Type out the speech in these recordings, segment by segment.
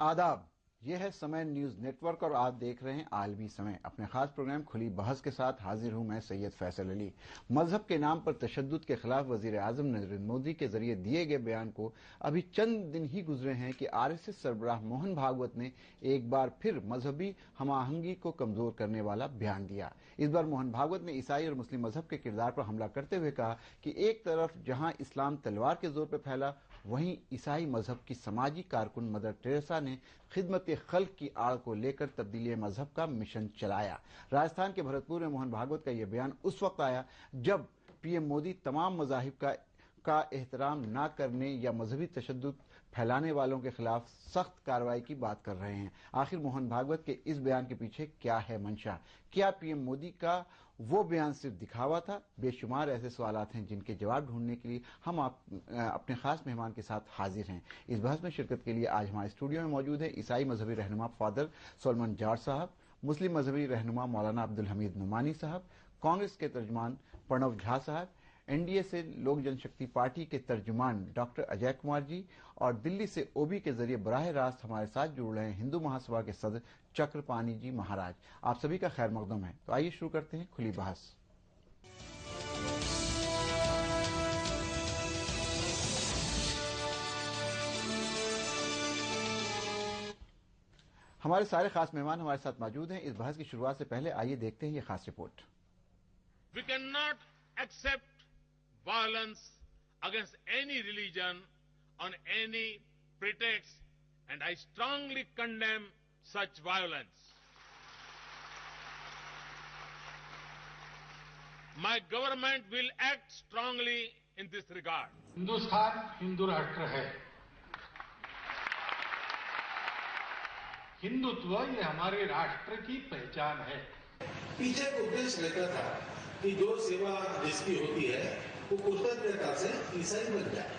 आदाब, यह है समय न्यूज नेटवर्क और आप देख रहे हैं आलमी समय। अपने खास प्रोग्राम खुली बहस के साथ हाजिर हूं मैं सैयद फैसल अली। मजहब के नाम पर तशद्दुद के खिलाफ वजीर आजम नरेंद्र मोदी के जरिए दिए गए बयान को अभी चंद दिन ही गुजरे हैं कि आरएसएस सरबराह मोहन भागवत ने एक बार फिर मजहबी हमाहंगी को कमजोर करने वाला बयान दिया। इस बार मोहन भागवत ने ईसाई और मुस्लिम मजहब के किरदार पर हमला करते हुए कहा कि एक तरफ जहां इस्लाम तलवार के जोर पर फैला, वहीं ईसाई मजहब की समाजी कारकुन मदर टेरेसा ने खिदमत खल्क की आड़ को लेकर तब्दीली मजहब का मिशन चलाया। राजस्थान के भरतपुर में मोहन भागवत का यह बयान उस वक्त आया जब पीएम मोदी तमाम मजाहिब का एहतराम न करने या मजहबी तशद्दुद फैलाने वालों के खिलाफ सख्त कार्रवाई की बात कर रहे हैं। आखिर मोहन भागवत के इस बयान के पीछे क्या है मंशा? क्या पीएम मोदी का वो बयान सिर्फ दिखावा था? बेशुमार ऐसे सवालात हैं जिनके जवाब ढूंढने के लिए हम अपने खास मेहमान के साथ हाजिर हैं। इस बहस में शिरकत के लिए आज हमारे स्टूडियो में मौजूद है ईसाई मजहबी रहनुमा फादर सोलमन जाट साहब, मुस्लिम मजहबी रहनुमा मौलाना अब्दुल हमीद नुमानी साहब, कांग्रेस के तर्जुमान प्रणव झा साहब, एनडीए से लोक जनशक्ति पार्टी के तर्जुमान डॉक्टर अजय कुमार जी और दिल्ली से ओबी के जरिए बराह रास्त हमारे साथ जुड़ रहे हैं हिंदू महासभा के सदस्य चक्रपाणी जी महाराज। आप सभी का खैर मकदम है। तो आइए शुरू करते हैं खुली बहस। हमारे सारे खास मेहमान हमारे साथ मौजूद हैं। इस बहस की शुरुआत से पहले आइए देखते हैं ये खास रिपोर्ट। We can not accept violence against any religion on any pretext, and I strongly condemn such violence. My government will act strongly in this regard. Hindustan Hindu राष्ट्र है। हिंदुत्व ये हमारे राष्ट्र की पहचान है। पीछे एक उद्देश्य रहता था कि जो सेवा देश की होती है वो कृतज्ञता से ईसाई बन जाए।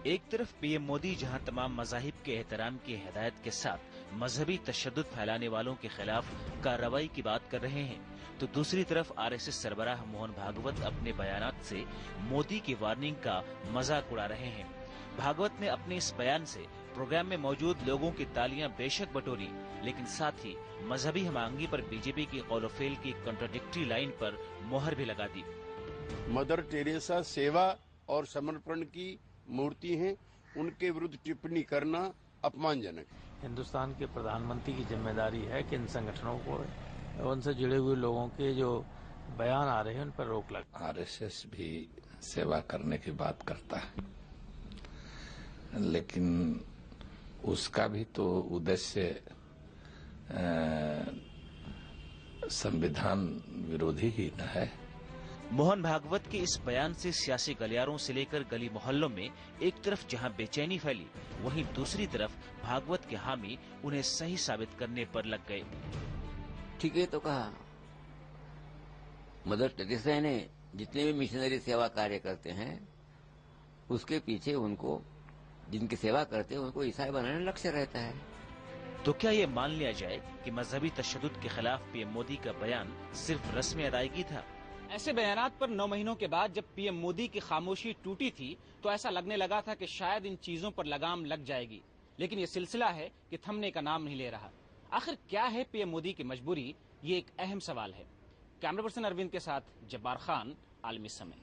एक तरफ पीएम मोदी जहां तमाम मजाहिब के एहतराम की हिदायत के साथ मजहबी तशद्दुद फैलाने वालों के खिलाफ कार्रवाई की बात कर रहे हैं, तो दूसरी तरफ आरएसएस सरबराह मोहन भागवत अपने बयानात से मोदी की वार्निंग का मजाक उड़ा रहे हैं। भागवत ने अपने इस बयान से प्रोग्राम में मौजूद लोगों की तालियां बेशक बटोरी, लेकिन साथ ही मजहबी हमाहंगी पर बीजेपी की कौल-ओ-फेल की कंट्राडिक्टरी लाइन पर मोहर भी लगा दी। मदर टेरेसा सेवा और समर्पण की मूर्ति हैं, उनके विरुद्ध टिप्पणी करना अपमानजनक है। हिंदुस्तान के प्रधानमंत्री की जिम्मेदारी है कि इन संगठनों को, उनसे जुड़े हुए लोगों के जो बयान आ रहे हैं उन पर रोक लगे। आरएसएस भी सेवा करने की बात करता है, लेकिन उसका भी तो उद्देश्य संविधान विरोधी ही न है। मोहन भागवत के इस बयान से सियासी गलियारों से लेकर गली मोहल्लों में एक तरफ जहां बेचैनी फैली, वहीं दूसरी तरफ भागवत के हामी उन्हें सही साबित करने पर लग गए। ठीक है तो कहा, मदर टेरेसा ने जितने भी मिशनरी सेवा कार्य करते हैं उसके पीछे उनको, जिनकी सेवा करते हैं उनको ईसाई बनाने लक्ष्य रहता है। तो क्या ये मान लिया जाए कि मजहबी तशद्दुद के खिलाफ पीएम मोदी का बयान सिर्फ रस्म अदायगी था? ऐसे बयानात पर 9 महीनों के बाद जब पीएम मोदी की खामोशी टूटी थी तो ऐसा लगने लगा था कि शायद इन चीजों पर लगाम लग जाएगी, लेकिन ये सिलसिला है कि थमने का नाम नहीं ले रहा। आखिर क्या है पीएम मोदी की मजबूरी? ये एक अहम सवाल है। कैमरा पर्सन अरविंद के साथ जब्बार खान, आलमी समय।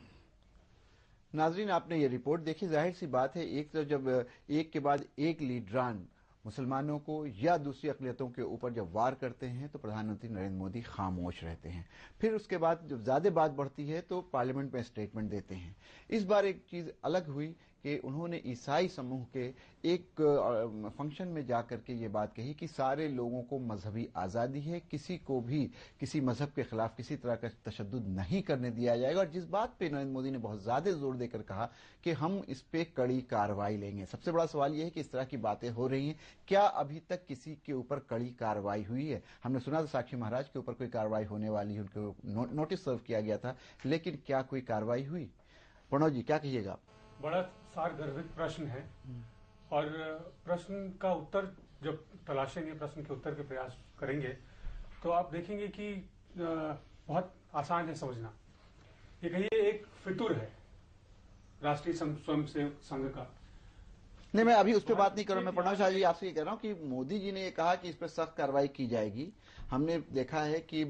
नाजरीन, आपने ये रिपोर्ट देखी। जाहिर सी बात है, एक तरफ जब एक के बाद एक लीडरान मुसलमानों को या दूसरी अक़लियतों के ऊपर जब वार करते हैं तो प्रधानमंत्री नरेंद्र मोदी खामोश रहते हैं। फिर उसके बाद जब ज्यादा बात बढ़ती है तो पार्लियामेंट में स्टेटमेंट देते हैं। इस बार एक चीज अलग हुई कि उन्होंने ईसाई समूह के एक फंक्शन में जाकर के ये बात कही कि सारे लोगों को मजहबी आजादी है, किसी को भी किसी मजहब के खिलाफ किसी तरह का तशद्दुद नहीं करने दिया जाएगा। और जिस बात पे नरेंद्र मोदी ने बहुत ज्यादा जोर देकर कहा कि हम इस पे कड़ी कार्रवाई लेंगे। सबसे बड़ा सवाल यह है कि इस तरह की बातें हो रही हैं, क्या अभी तक किसी के ऊपर कड़ी कार्रवाई हुई है? हमने सुना था साक्षी महाराज के ऊपर कोई कार्रवाई होने वाली है, उनको नोटिस सर्व किया गया था, लेकिन क्या कोई कार्रवाई हुई? प्रणव जी, क्या कहिएगा? बड़ा सारगर्भित प्रश्न है और प्रश्न का उत्तर जब तलाशेंगे, प्रश्न के उत्तर के प्रयास करेंगे तो आप देखेंगे कि बहुत आसान है समझना। ये कहिए एक फितुर है राष्ट्रीय स्वयं सेवक संघ का नहीं, मैं अभी उस पर बात नहीं कर रहा हूं। मैं प्रणव शाह जी आपसे ये कह रहा हूं कि मोदी जी ने ये कहा कि इस पर सख्त कार्रवाई की जाएगी। हमने देखा है कि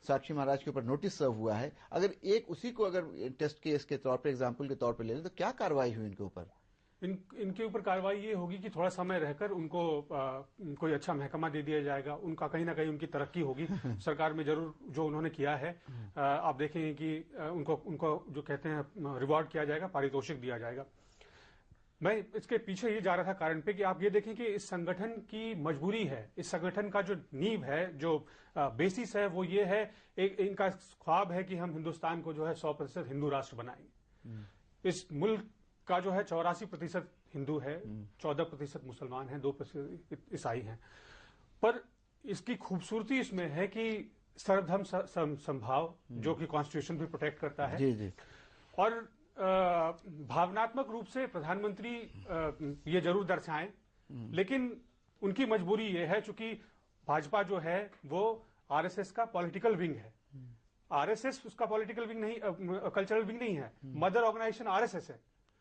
साक्षी महाराज के ऊपर नोटिस सर्व हुआ है। अगर एक उसी को अगर टेस्ट केस के तौर पे, एग्जाम्पल के तौर पे ले लें, तो क्या कार्रवाई हुई इनके ऊपर? इनके ऊपर कार्रवाई ये होगी कि थोड़ा समय रहकर उनको कोई अच्छा महकमा दे दिया जाएगा। उनका कहीं ना कहीं उनकी तरक्की होगी। सरकार में जरूर जो उन्होंने किया है, आप देखेंगे कि उनको जो कहते हैं रिवॉर्ड किया जाएगा, पारितोषिक दिया जाएगा। मैं इसके पीछे ये जा रहा था कारण पे कि आप ये देखें कि इस संगठन की मजबूरी है, इस संगठन का जो नींव है, जो बेसिस है, वो ये है, इनका ख्वाब है कि हम हिंदुस्तान को जो है 100% हिंदू राष्ट्र बनाएंगे। इस मुल्क का जो है 84% हिंदू है, 14% मुसलमान हैं, 2% ईसाई हैं। पर इसकी खूबसूरती इसमें है कि सर्वधर्म समभाव, जो कि कॉन्स्टिट्यूशन भी प्रोटेक्ट करता है। जी जी। और भावनात्मक रूप से प्रधानमंत्री ये जरूर दर्शाएं, लेकिन उनकी मजबूरी ये है, चूंकि भाजपा जो है वो आरएसएस का पॉलिटिकल विंग है। आरएसएस उसका पॉलिटिकल विंग नहीं, कल्चरल विंग नहीं है। मदर ऑर्गेनाइजेशन आरएसएस है।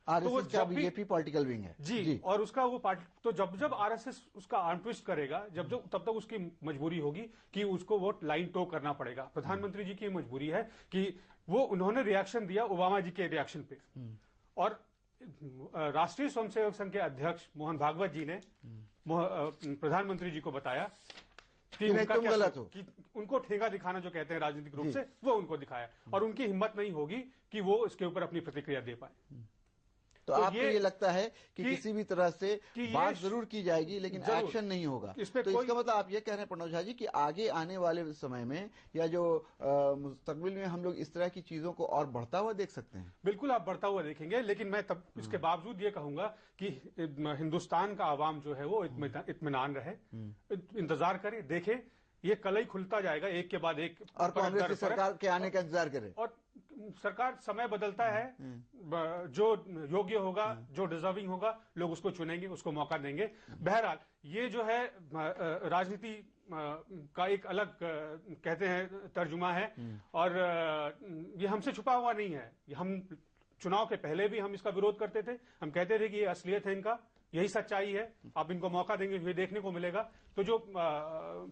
आरएसएस का बीजेपी पॉलिटिकल विंग है जी। और उसका वो पार्टी, तो जब आरएसएस उसका आर्म ट्विस्ट करेगा, तब तक उसकी मजबूरी होगी कि उसको वो लाइन टो करना पड़ेगा। प्रधानमंत्री जी की मजबूरी है कि उन्होंने रिएक्शन दिया ओबामा जी के रिएक्शन पे, और राष्ट्रीय स्वयंसेवक संघ के अध्यक्ष मोहन भागवत जी ने प्रधानमंत्री जी को बताया कि उनका तुम गलत हो, कि उनको ठेंगा दिखाना जो कहते हैं राजनीतिक रूप से, वो उनको दिखाया, और उनकी हिम्मत नहीं होगी कि वो इसके ऊपर अपनी प्रतिक्रिया दे पाए। तो आपको ये लगता है कि किसी भी तरह से बात जरूर की जाएगी, लेकिन एक्शन नहीं होगा। तो इसका मतलब आप ये कह रहे हैं प्रणव झा जी कि आगे आने वाले समय में या जो मुस्तकबिल में हम लोग इस तरह की चीजों को और बढ़ता हुआ देख सकते हैं? बिल्कुल, आप बढ़ता हुआ देखेंगे, लेकिन मैं तब इसके बावजूद ये कहूंगा कि हिंदुस्तान का आवाम जो है वो इत्मीनान रहे, इंतजार करे, देखे, ये कल ही खुलता जाएगा एक के बाद एक, और कांग्रेस की सरकार के आने का इंतजार करे। और सरकार, समय बदलता है, जो योग्य होगा, जो डिजर्विंग होगा, लोग उसको चुनेंगे, उसको मौका देंगे। बहरहाल ये जो है राजनीति का एक अलग कहते हैं तर्जुमा है, और ये हमसे छुपा हुआ नहीं है। हम चुनाव के पहले भी हम इसका विरोध करते थे। हम कहते थे कि ये असलियत है, इनका यही सच्चाई है, आप इनको मौका देंगे ये देखने को मिलेगा। तो जो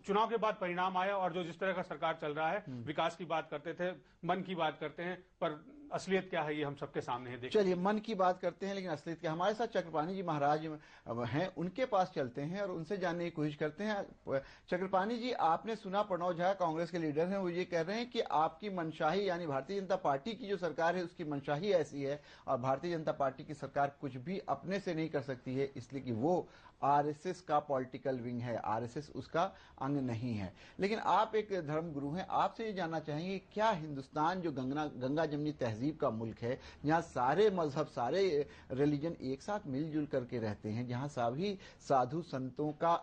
चुनाव के बाद परिणाम आया, और जो जिस तरह का सरकार चल रहा है, विकास की बात करते थे, मन की बात करते हैं, पर असलियत क्या है ये हम सबके सामने है। चलिए, मन की बात करते हैं, लेकिन असलियत क्या? हमारे साथ चक्रपाणी जी महाराज हैं, उनके पास चलते हैं और उनसे जानने की कोशिश करते हैं। चक्रपाणी जी, आपने सुना प्रणव झा कांग्रेस के लीडर हैं, वो ये कह रहे हैं कि आपकी मनशाही, यानी भारतीय जनता पार्टी की जो सरकार है उसकी मनशाही ऐसी है, और भारतीय जनता पार्टी की सरकार कुछ भी अपने से नहीं कर सकती है, इसलिए कि वो आरएसएस का पॉलिटिकल विंग है, आरएसएस उसका अंग नहीं है। लेकिन आप एक धर्मगुरु हैं, आपसे ये जानना चाहेंगे, क्या हिंदुस्तान जो गंगा जमनी तहजीब का मुल्क है, जहाँ सारे मजहब, सारे रिलीजन एक साथ मिलजुल करके रहते हैं, जहाँ सभी साधु संतों का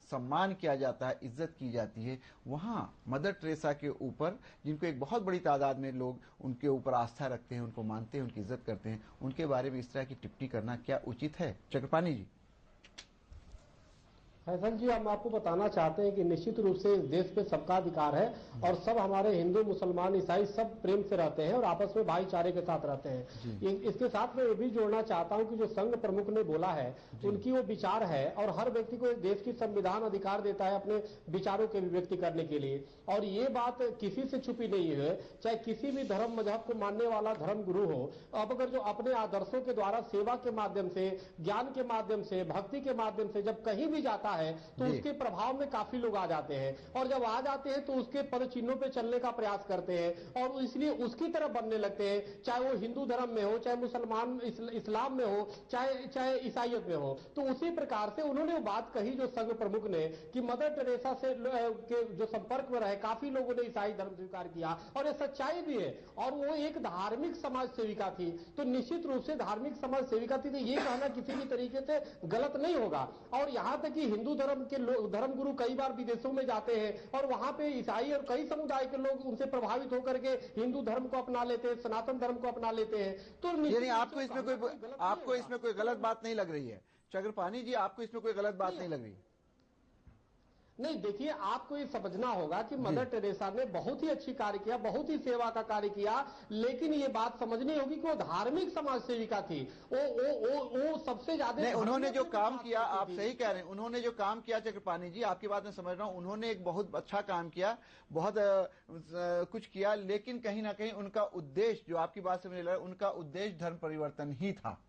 सम्मान किया जाता है, इज्जत की जाती है, वहाँ मदर टेरेसा के ऊपर, जिनको एक बहुत बड़ी तादाद में लोग उनके ऊपर आस्था रखते हैं, उनको मानते हैं, उनकी इज्जत करते हैं, उनके बारे में इस तरह की टिप्पणी करना क्या उचित है? चक्रपाणी जी। फैसल जी, हम आपको बताना चाहते हैं कि निश्चित रूप से इस देश पे सबका अधिकार है, और सब हमारे हिंदू, मुसलमान, ईसाई सब प्रेम से रहते हैं और आपस में भाईचारे के साथ रहते हैं। इसके साथ मैं ये भी जोड़ना चाहता हूं कि जो संघ प्रमुख ने बोला है, उनकी वो विचार है, और हर व्यक्ति को इस देश की संविधान अधिकार देता है अपने विचारों के अभिव्यक्ति करने के लिए, और ये बात किसी से छुपी नहीं है। चाहे किसी भी धर्म मजहब को मानने वाला धर्म गुरु हो, अब अगर जो अपने आदर्शों के द्वारा सेवा के माध्यम से, ज्ञान के माध्यम से, भक्ति के माध्यम से जब कहीं भी जाता है, तो उसके प्रभाव में काफी लोग आ जाते हैं, और जब आ जाते हैं तो उसके पद चिन्हों पे चलने का प्रयास करते हैं, और इसलिए उसकी तरफ बनने लगते हैं, चाहे वो हिंदू धर्म में हो, चाहे मुसलमान इस्लाम में हो, चाहे ईसाइयत में हो। तो उसी प्रकार से उन्होंने वो बात कही जो संघ प्रमुख ने, कि मदर टेरेसा से के जो संपर्क में रहे काफी लोगों ने ईसाई धर्म स्वीकार किया, और ये सच्चाई भी है, और वो एक धार्मिक समाज सेविका थी। तो निश्चित रूप से धार्मिक समाज सेविका थी, तो ये कहना किसी भी तरीके से गलत नहीं होगा। और यहां तक कि हिंदू धर्म के धर्मगुरु कई बार विदेशों में जाते हैं, और वहां पे ईसाई और कई समुदाय के लोग उनसे प्रभावित होकर के हिंदू धर्म को अपना लेते हैं, सनातन धर्म को अपना लेते हैं। तो यानी आपको इसमें कोई गलत बात नहीं लग रही है? चक्रपाणी जी, आपको इसमें कोई गलत बात नहीं लग रही? नहीं, देखिए, आपको ये समझना होगा कि मदर टेरेसा ने बहुत ही अच्छी कार्य किया, बहुत ही सेवा का कार्य किया, लेकिन ये बात समझनी होगी कि वो धार्मिक समाज सेविका थी। वो सबसे ज्यादा उन्होंने जो काम किया, आप सही कह रहे हैं, उन्होंने जो काम किया चक्रपाणी जी, आपकी बात मैं समझ रहा हूं, उन्होंने एक बहुत अच्छा काम किया, बहुत कुछ किया, लेकिन कहीं ना कहीं उनका उद्देश्य, जो आपकी बात से मुझे लग रहा है, उनका उद्देश्य धर्म परिवर्तन ही था।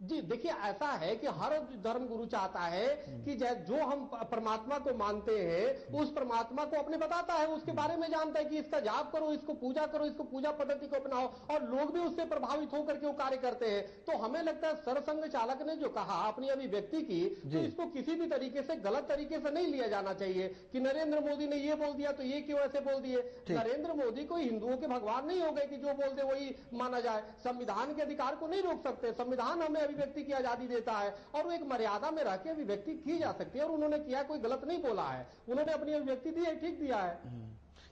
जी, देखिए, ऐसा है कि हर धर्म गुरु चाहता है कि जो हम परमात्मा को मानते हैं, उस परमात्मा को अपने बताता है, उसके बारे में जानता है कि इसका जाप करो, इसको पूजा करो, इसको पूजा पद्धति को अपनाओ, और लोग भी उससे प्रभावित होकर के वो कार्य करते हैं। तो हमें लगता है सरसंघ चालक ने जो कहा, अपनी अभिव्यक्ति की, तो इसको किसी भी तरीके से गलत तरीके से नहीं लिया जाना चाहिए कि नरेंद्र मोदी ने ये बोल दिया तो ये क्यों ऐसे बोल दिए। नरेंद्र मोदी कोई हिंदुओं के भगवान नहीं हो गए कि जो बोल दे वही माना जाए। संविधान के अधिकार को नहीं रोक सकते, संविधान हमें अभिव्यक्ति की आजादी देता है, और वो एक मर्यादा में रह के अभिव्यक्ति की जा सकती है, और उन्होंने किया, कोई गलत नहीं बोला है, उन्होंने अपनी अभिव्यक्ति दी है, ठीक दिया है।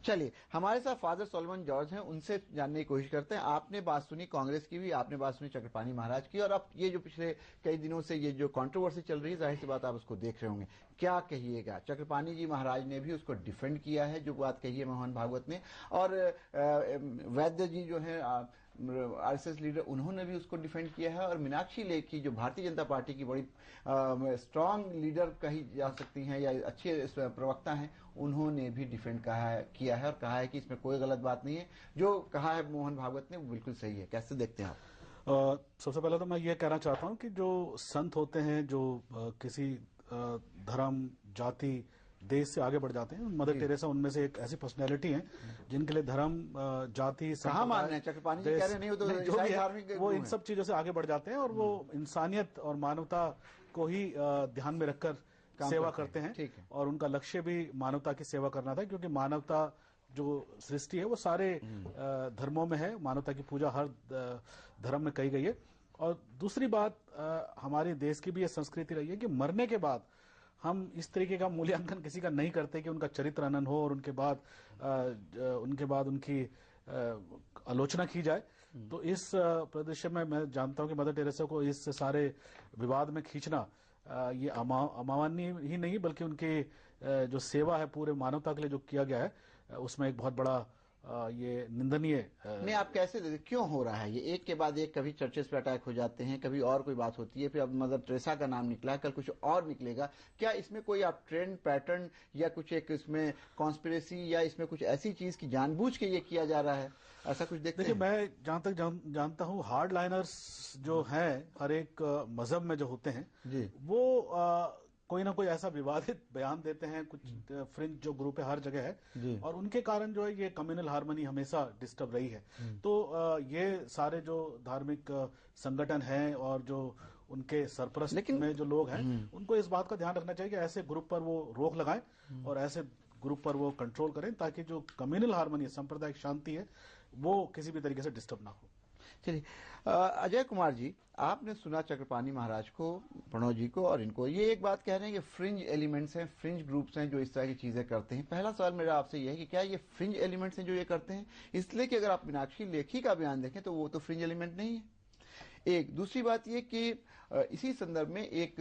चलिए, हमारे साथ फादर सोलोमन जॉर्ज हैं, उनसे जानने की कोशिश करते हैं। आपने बात सुनी कांग्रेस की भी, आपने बात सुनी चक्रपाणी महाराज की, और अब ये जो पिछले कई दिनों से ये जो कंट्रोवर्सी चल रही है, जाहिर सी बात आप उसको देख रहे होंगे, क्या कहिएगा? चक्रपाणी जी महाराज ने भी उसको डिफेंड किया है, जो बात कही है मोहन भागवत ने, और वैद्य जी जो है आरएसएस लीडर, उन्होंने भी उसको डिफेंड किया है, और मीनाक्षी लेखी जो भारतीय जनता पार्टी की बड़ी स्ट्रांग लीडर कही जा सकती हैं या अच्छे प्रवक्ता हैं, उन्होंने भी डिफेंड किया है और कहा है कि इसमें कोई गलत बात नहीं है, जो कहा है मोहन भागवत ने वो बिल्कुल सही है। कैसे देखते हैं आप? सबसे पहले तो मैं ये कहना चाहता हूँ कि जो संत होते हैं, जो किसी धर्म, जाति, देश से आगे बढ़ जाते हैं, मदर टेरेसा उनमें से एक ऐसी पर्सनैलिटी है जिनके लिए धर्म, जाति, मानने चक्रपाणी जी कह रहे नहीं, वो इन सब चीजों से आगे बढ़ जाते हैं, और वो इंसानियत और मानवता को ही ध्यान में रखकर सेवा करते हैं, और उनका लक्ष्य भी मानवता की सेवा करना था, क्योंकि मानवता जो सृष्टि है वो सारे धर्मों में है, मानवता की पूजा हर धर्म में कही गई है। और दूसरी बात, हमारे देश की भी ये संस्कृति रही है कि मरने के बाद हम इस तरीके का मूल्यांकन किसी का नहीं करते कि उनका चरित्र हनन हो और उनके बाद उनकी आलोचना की जाए। तो इस परिदृश्य में मैं जानता हूं कि मदर टेरेसा को इस सारे विवाद में खींचना ये अमानवीय ही नहीं, बल्कि उनकी जो सेवा है पूरे मानवता के लिए जो किया गया है, उसमें एक बहुत बड़ा ये निंदनीय नहीं। आप कैसे देखते, क्यों हो रहा है ये? एक के बाद एक, कभी चर्चेस पे अटैक हो जाते हैं, कभी और कोई बात होती है, फिर अब मदर टेरेसा का नाम निकला है, कल कुछ और निकलेगा। क्या इसमें कोई आप ट्रेंड, पैटर्न, या कुछ एक इसमें कॉन्स्पिरेसी, या इसमें कुछ ऐसी चीज की जानबूझ के ये किया जा रहा है, ऐसा कुछ देखते हैं? देखिए, मैं जहां तक जानता हूँ, हार्ड लाइनर्स जो हैं हर एक मजहब में जो होते हैं जी, वो कोई ना कोई ऐसा विवादित बयान देते हैं, कुछ फ्रिंज जो ग्रुप है हर जगह है, और उनके कारण जो है ये कम्युनल हार्मनी हमेशा डिस्टर्ब रही है। तो ये सारे जो धार्मिक संगठन हैं और जो उनके सरपरस्त में जो लोग हैं, उनको इस बात का ध्यान रखना चाहिए कि ऐसे ग्रुप पर वो रोक लगाएं और ऐसे ग्रुप पर वो कंट्रोल करें, ताकि जो कम्युनल हार्मनी, सांप्रदायिक शांति है, वो किसी भी तरीके से डिस्टर्ब ना हो। चलिए, अजय कुमार जी, आपने सुना चक्रपाणी महाराज को, प्रणव जी को और इनको, ये एक बात कह रहे हैं कि फ्रिंज एलिमेंट्स हैं, फ्रिंज ग्रुप्स हैं जो इस तरह की चीजें करते हैं। पहला सवाल मेरा आपसे यह है कि क्या ये फ्रिंज एलिमेंट्स हैं जो ये करते हैं? इसलिए कि अगर आप मीनाक्षी लेखी का बयान देखें तो वो तो फ्रिंज एलिमेंट नहीं है। एक दूसरी बात ये कि इसी संदर्भ में एक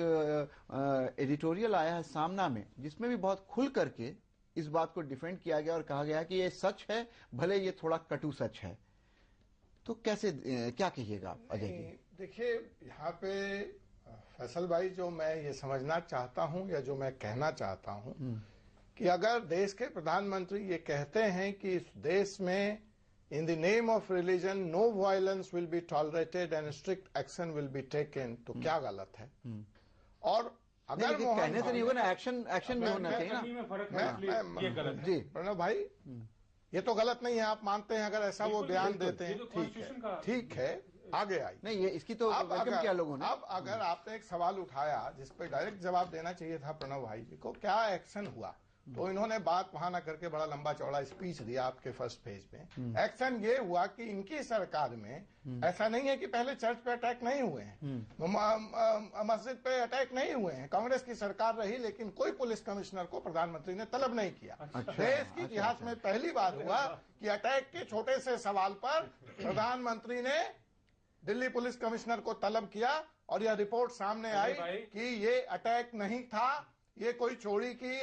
एडिटोरियल आया है सामना में, जिसमें भी बहुत खुल करके इस बात को डिफेंड किया गया और कहा गया कि ये सच है, भले ये थोड़ा कटु सच है। तो कैसे, क्या कहिएगा आप अजय जी? देखिए, यहाँ पे फैसल भाई, जो मैं ये समझना चाहता हूँ या जो मैं कहना चाहता हूँ कि अगर देश के प्रधानमंत्री ये कहते हैं कि इस देश में in the name of religion no violence will be tolerated and strict action will be taken, तो क्या गलत है? और अगर कहने से नहीं होगा ना, एक्शन भी होना चाहिए ना। जी प्रणव भाई, ये तो गलत नहीं है, आप मानते हैं अगर ऐसा वो बयान देते हैं, ठीक है, आगे आई नहीं, ये इसकी तो क्या लोगों ने। अब अगर आपने एक सवाल उठाया जिस पर डायरेक्ट जवाब देना चाहिए था प्रणव भाई जी को, क्या एक्शन हुआ, तो इन्होंने बात वहां ना करके बड़ा लंबा चौड़ा स्पीच दिया आपके फर्स्ट पेज में। एक्शन ये हुआ कि इनकी सरकार में ऐसा नहीं है कि पहले चर्च पे अटैक नहीं हुए हैं, मस्जिद पे अटैक नहीं हुए हैं, कांग्रेस की सरकार रही, लेकिन कोई पुलिस कमिश्नर को प्रधानमंत्री ने तलब नहीं किया। देश की इतिहास में पहली बार हुआ कि अटैक के छोटे से सवाल पर प्रधानमंत्री ने दिल्ली पुलिस कमिश्नर को तलब किया और यह रिपोर्ट सामने आई कि ये अटैक नहीं था, ये कोई चोरी की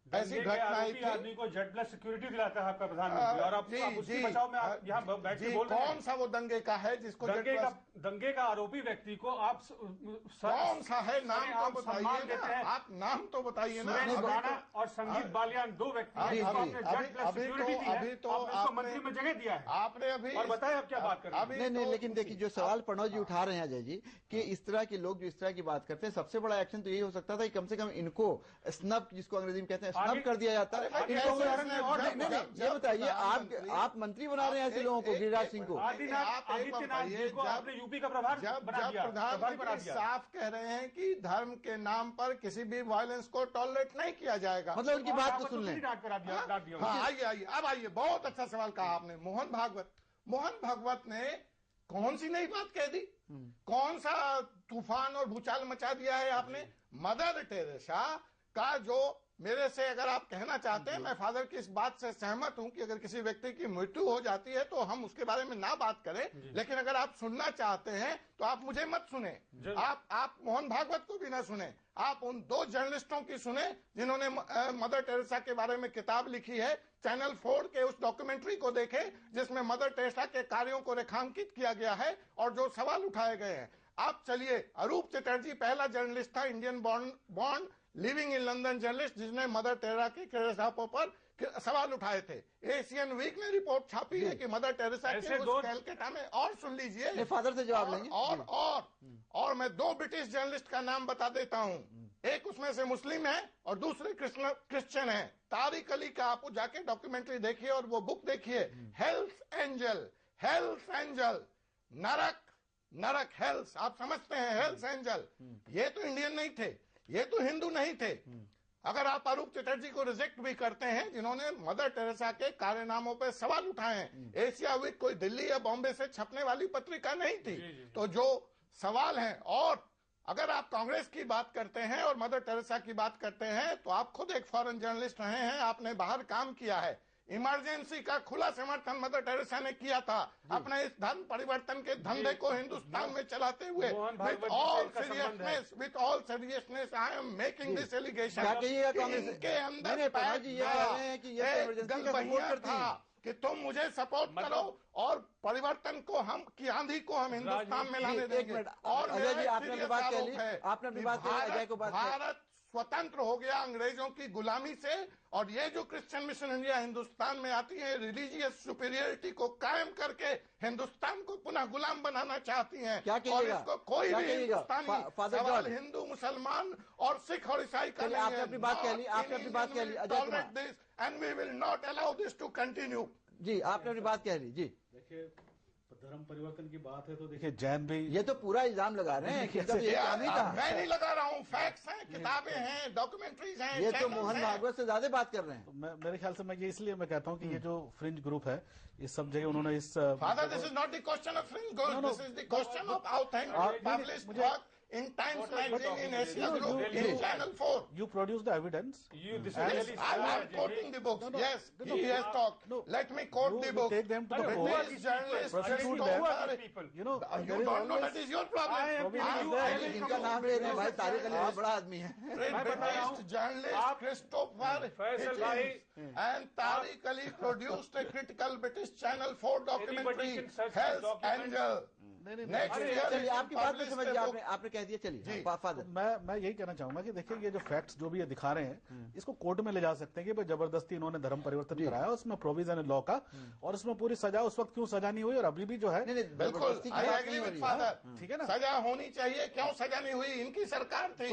ऐसी घटनाएं थी। आदमी को Z+ सिक्योरिटी दिलाता है आपका प्रधानमंत्री, और आप उसके बचाव में आप यहाँ बैठ के बोल रहे हैं। कौन सा वो दंगे का है जिसको दंगे का आरोपी व्यक्ति को आप कौन सा है, नाम तो बताइए ना, आप नाम तो बताइए ना। और संगीत बालियान 2 व्यक्ति अभी तो मंत्री में जगह दिया है आपने अभी, और बताए आप क्या बात कर रहे हैं। नहीं, लेकिन देखिए जो सवाल प्रणव जी उठा रहे हैं अजय जी, कि इस तरह के लोग जो इस तरह की बात करते हैं, सबसे बड़ा एक्शन तो यही हो सकता था कि कम से कम इनको स्नब, जिसको अंग्रेजी में कहते हैं स्नब कर दिया जाता है। ये बताइए, आप मंत्री बना रहे हैं ऐसे लोगों को, गिरिराज सिंह को। आपने यूपी का प्रभार बना दिया। प्रधानमंत्री साफ कह रहे हैं कि धर्म के नाम पर किसी भी वायलेंस को टॉलरेट नहीं किया जाएगा। मतलब उनकी बात तो सुन लें। आइए अब आइए, बहुत अच्छा सवाल कहा आपने। मोहन भागवत ने कौन सी नई बात कह दी, कौन सा तूफान और भूचाल मचा दिया है आपने। मदर टेरेसा का जो, मेरे से अगर आप कहना चाहते हैं, मैं फादर की इस बात से सहमत हूं कि अगर किसी व्यक्ति की मृत्यु हो जाती है तो हम उसके बारे में ना बात करें, लेकिन अगर आप सुनना चाहते हैं तो आप मुझे मत सुने, आप मोहन भागवत को भी ना सुने, आप उन 2 जर्नलिस्टों की सुने जिन्होंने मदर टेरेसा के बारे में किताब लिखी है। चैनल 4 के उस डॉक्यूमेंट्री को देखें जिसमें मदर टेरेसा के कार्यों को रेखांकित किया गया है और जो सवाल उठाए गए हैं। आप चलिए, अरूप चटर्जी पहला जर्नलिस्ट था, Indian born living in London journalist, जिसने मदर टेरेसा की किताबों पर सवाल उठाए थे। एशियन वीक ने रिपोर्ट छापी है कि मदर टेरेसा के उस कैलकाटा में, और सुन लीजिए, फादर से जवाब लेंगे। और मैं 2 ब्रिटिश जर्नलिस्ट का नाम बता देता हूं, एक उसमें से मुस्लिम है और दूसरे क्रिश्चियन है। तारिक अली का आप जाके डॉक्यूमेंट्री देखिए और वो बुक देखिए, हेल्थ एंजल, नरक हेल्थ, आप समझते हैं हेल्थ एंजल। ये तो इंडियन नहीं थे, ये तो हिंदू नहीं थे। अगर आप अरूप चटर्जी को रिजेक्ट भी करते हैं, जिन्होंने मदर टेरेसा के कार्यनामों पर सवाल उठाए हैं, एशिया वीक कोई दिल्ली या बॉम्बे से छपने वाली पत्रिका नहीं थी। तो जो सवाल हैं, और अगर आप कांग्रेस की बात करते हैं और मदर टेरेसा की बात करते हैं, तो आप खुद एक फॉरेन जर्नलिस्ट रहे हैं, आपने बाहर काम किया है। इमरजेंसी का खुला समर्थन मदर टेरेसा ने किया था अपने इस धर्म परिवर्तन के धंधे को हिंदुस्तान में चलाते हुए। With all seriousness I am making this allegation. इनके अंदर था कि तुम मुझे सपोर्ट करो और परिवर्तन को हम की आंधी को हम हिंदुस्तान में लाने देंगे। और भारत स्वतंत्र हो गया अंग्रेजों की गुलामी से, और ये जो क्रिश्चियन मिशन इंडिया हिंदुस्तान में आती है, रिलीजियस सुपीरियरिटी को कायम करके हिंदुस्तान को पुनः गुलाम बनाना चाहती हैं। और इसको कोई भी हिंदुस्तानी, सवाल हिंदू, मुसलमान और सिख और ईसाई का नहीं है। आपने अपनी बात कह ली, tolerate this and we will not allow this to continue. जी, आपने अपनी बात कह ली। जी, देखिए धर्म परिवर्तन की बात है तो देखिए जैन भी, ये तो पूरा इल्जाम लगा रहे हैं कि मैं नहीं लगा रहा हूँ, फैक्ट्स हैं, किताबें हैं, डॉक्यूमेंट्रीज हैं। ये तो मोहन भागवत से ज्यादा बात कर रहे हैं। तो मेरे ख्याल से मैं ये इसलिए मैं कहता हूँ कि ये जो फ्रिंज ग्रुप है, इस सब जगह उन्होंने इस father, this is not the question of fringe group, this is the question of how things published work in Times Magazine, in Asia Group, in Channel 4. You produce the evidence. I'm quoting the books. Yes, he has talked. Let me quote the book. Take them to the court. Prosecute them. You know, you don't know, that is your problem. इनका नाम ले रहे हैं भाई, तारिक अली बहुत बड़ा आदमी है। British journalist Christopher Hitchens and Tariq Ali produced a critical British Channel 4 documentary, Hell's Angel. चलिए, आपकी बात में समझ गया, आपने कह दिया। चलिए फादर, मैं यही कहना चाहूंगा कि देखिए ये जो फैक्ट्स जो भी ये दिखा रहे हैं, इसको कोर्ट में ले जा सकते हैं कि भाई जबरदस्ती इन्होंने धर्म परिवर्तन कराया, उसमें प्रोविजन है लॉ का, और उसमें पूरी सजा उस वक्त क्यों सजा नहीं हुई, और अभी भी जो है बिल्कुल ठीक है ना, सजा होनी चाहिए। क्यों सजा नहीं हुई? इनकी सरकार थी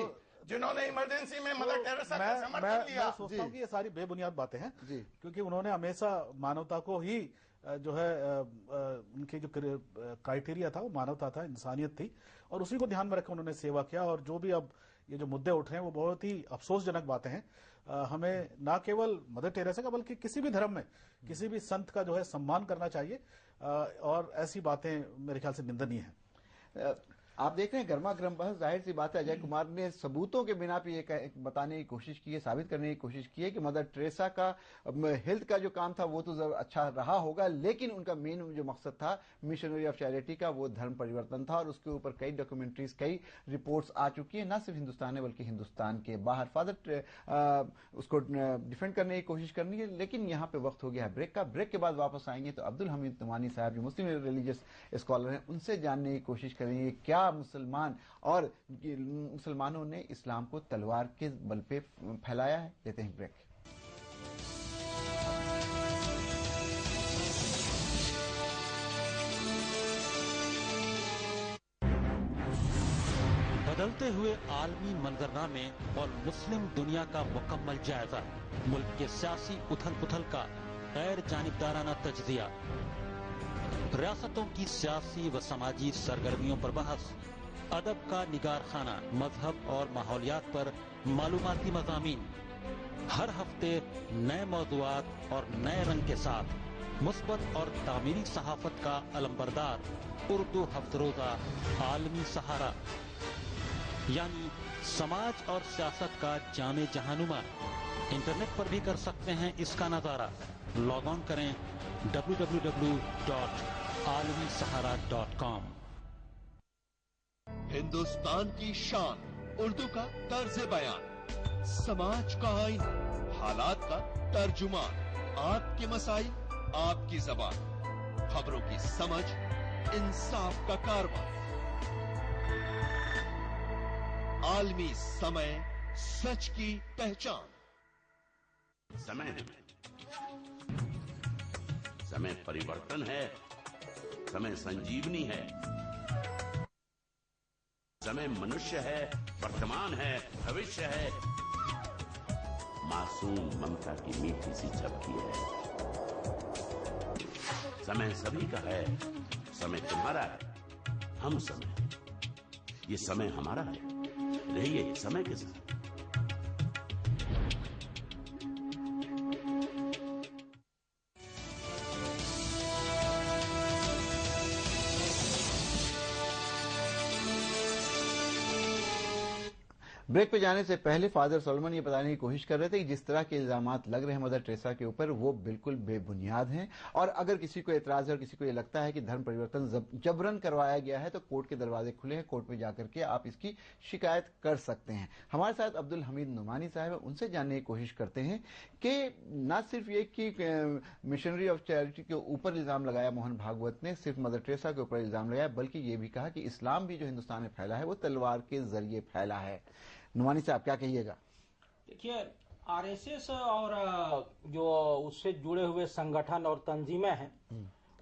जिन्होंने इमरजेंसी में मदर टेरेसा का समर्थन लिया। मैं सोचता हूँ कि ये सारी बेबुनियाद बातें हैं, क्योंकि उन्होंने हमेशा मानवता को ही जो है उनके जो क्राइटेरिया था वो मानवता था, इंसानियत थी, और उसी को ध्यान में रखकर उन्होंने सेवा किया। और जो भी अब ये जो मुद्दे उठ रहे हैं वो बहुत ही अफसोसजनक बातें हैं। हमें ना केवल मदर टेरेसा का बल्कि किसी भी धर्म में किसी भी संत का जो है सम्मान करना चाहिए, और ऐसी बातें मेरे ख्याल से निंदनीय है। आप देख रहे हैं गर्मा गर्म बहस। जाहिर सी बात है अजय कुमार ने सबूतों के बिना पे ये बताने की कोशिश की है, साबित करने की कोशिश की है कि मदर टेरेसा का हेल्थ का जो काम था वो तो अच्छा रहा होगा, लेकिन उनका मेन जो मकसद था मिशनरी ऑफ चैरिटी का वो धर्म परिवर्तन था। और उसके ऊपर कई डॉक्यूमेंट्रीज, कई रिपोर्ट्स आ चुकी है, न सिर्फ हिंदुस्तान में बल्कि हिंदुस्तान के बाहर। फादर उसको डिफेंड करने की कोशिश करनी है, लेकिन यहाँ पे वक्त हो गया है ब्रेक का। ब्रेक के बाद वापस आएंगे तो अब्दुल हमीद नुमानी साहब जो मुस्लिम रिलीजियस स्कॉलर हैं उनसे जानने की कोशिश करेंगे क्या मुसलमान और मुसलमानों ने इस्लाम को तलवार के बल पे फैलाया है। लेते हैं ब्रेक। बदलते हुए आलमी मंजरनामे और मुस्लिम दुनिया का मुकम्मल जायजा, मुल्क के सियासी उथल पुथल का गैर जानिबदाराना तज्जिया, रियासतों की सियासी व समाजी सरगर्मियों पर बहस, अदब का निगार खाना, मजहब और माहौलियात पर मालूमाती मज़ामीन, हर हफ्ते नए मौज़ूआत और नए रंग के साथ मुस्बत और तामीरी सहाफत का अलंबरदार उर्दू हफ्तरोजा आलमी सहारा, यानी समाज और सियासत का जामे जहानुमा। इंटरनेट पर भी कर सकते हैं इसका नजारा। लॉग ऑन करें www.alamisahara.com। हिंदुस्तान की शान, उर्दू का तर्ज बयान, समाज का आईना, हालात का तर्जुमान, आपके मसाइल आपकी जबान, खबरों की समझ, इंसाफ का कारवां। आलमी समय, सच की पहचान। समय परिवर्तन है, समय संजीवनी है, समय मनुष्य है, वर्तमान है, भविष्य है, मासूम ममता की मीठी सी झपकी है। समय सभी का है, समय तुम्हारा है, हम समय, ये समय हमारा है। रहिए समय के साथ। ब्रेक पे जाने से पहले फादर सोलोमन ये बताने की कोशिश कर रहे थे कि जिस तरह के इल्जामात लग रहे हैं मदर टेरेसा के ऊपर वो बिल्कुल बेबुनियाद हैं। और अगर किसी को एतराज है और किसी को ये लगता है कि धर्म परिवर्तन जबरन करवाया गया है तो कोर्ट के दरवाजे खुले हैं, कोर्ट में जाकर के आप इसकी शिकायत कर सकते हैं। हमारे साथ अब्दुल हमीद नुमानी साहब है, उनसे जानने की कोशिश करते हैं कि न सिर्फ ये कि मिशनरी ऑफ चैरिटी के ऊपर इल्जाम लगाया मोहन भागवत ने, सिर्फ मदर टेरेसा के ऊपर इल्जाम लगाया, बल्कि ये भी कहा कि इस्लाम भी जो हिंदुस्तान में फैला है वो तलवार के जरिए फैला है। नुमानी साहब क्या कहिएगा? देखिए, आरएसएस और जो उससे जुड़े हुए संगठन और तंजीमें हैं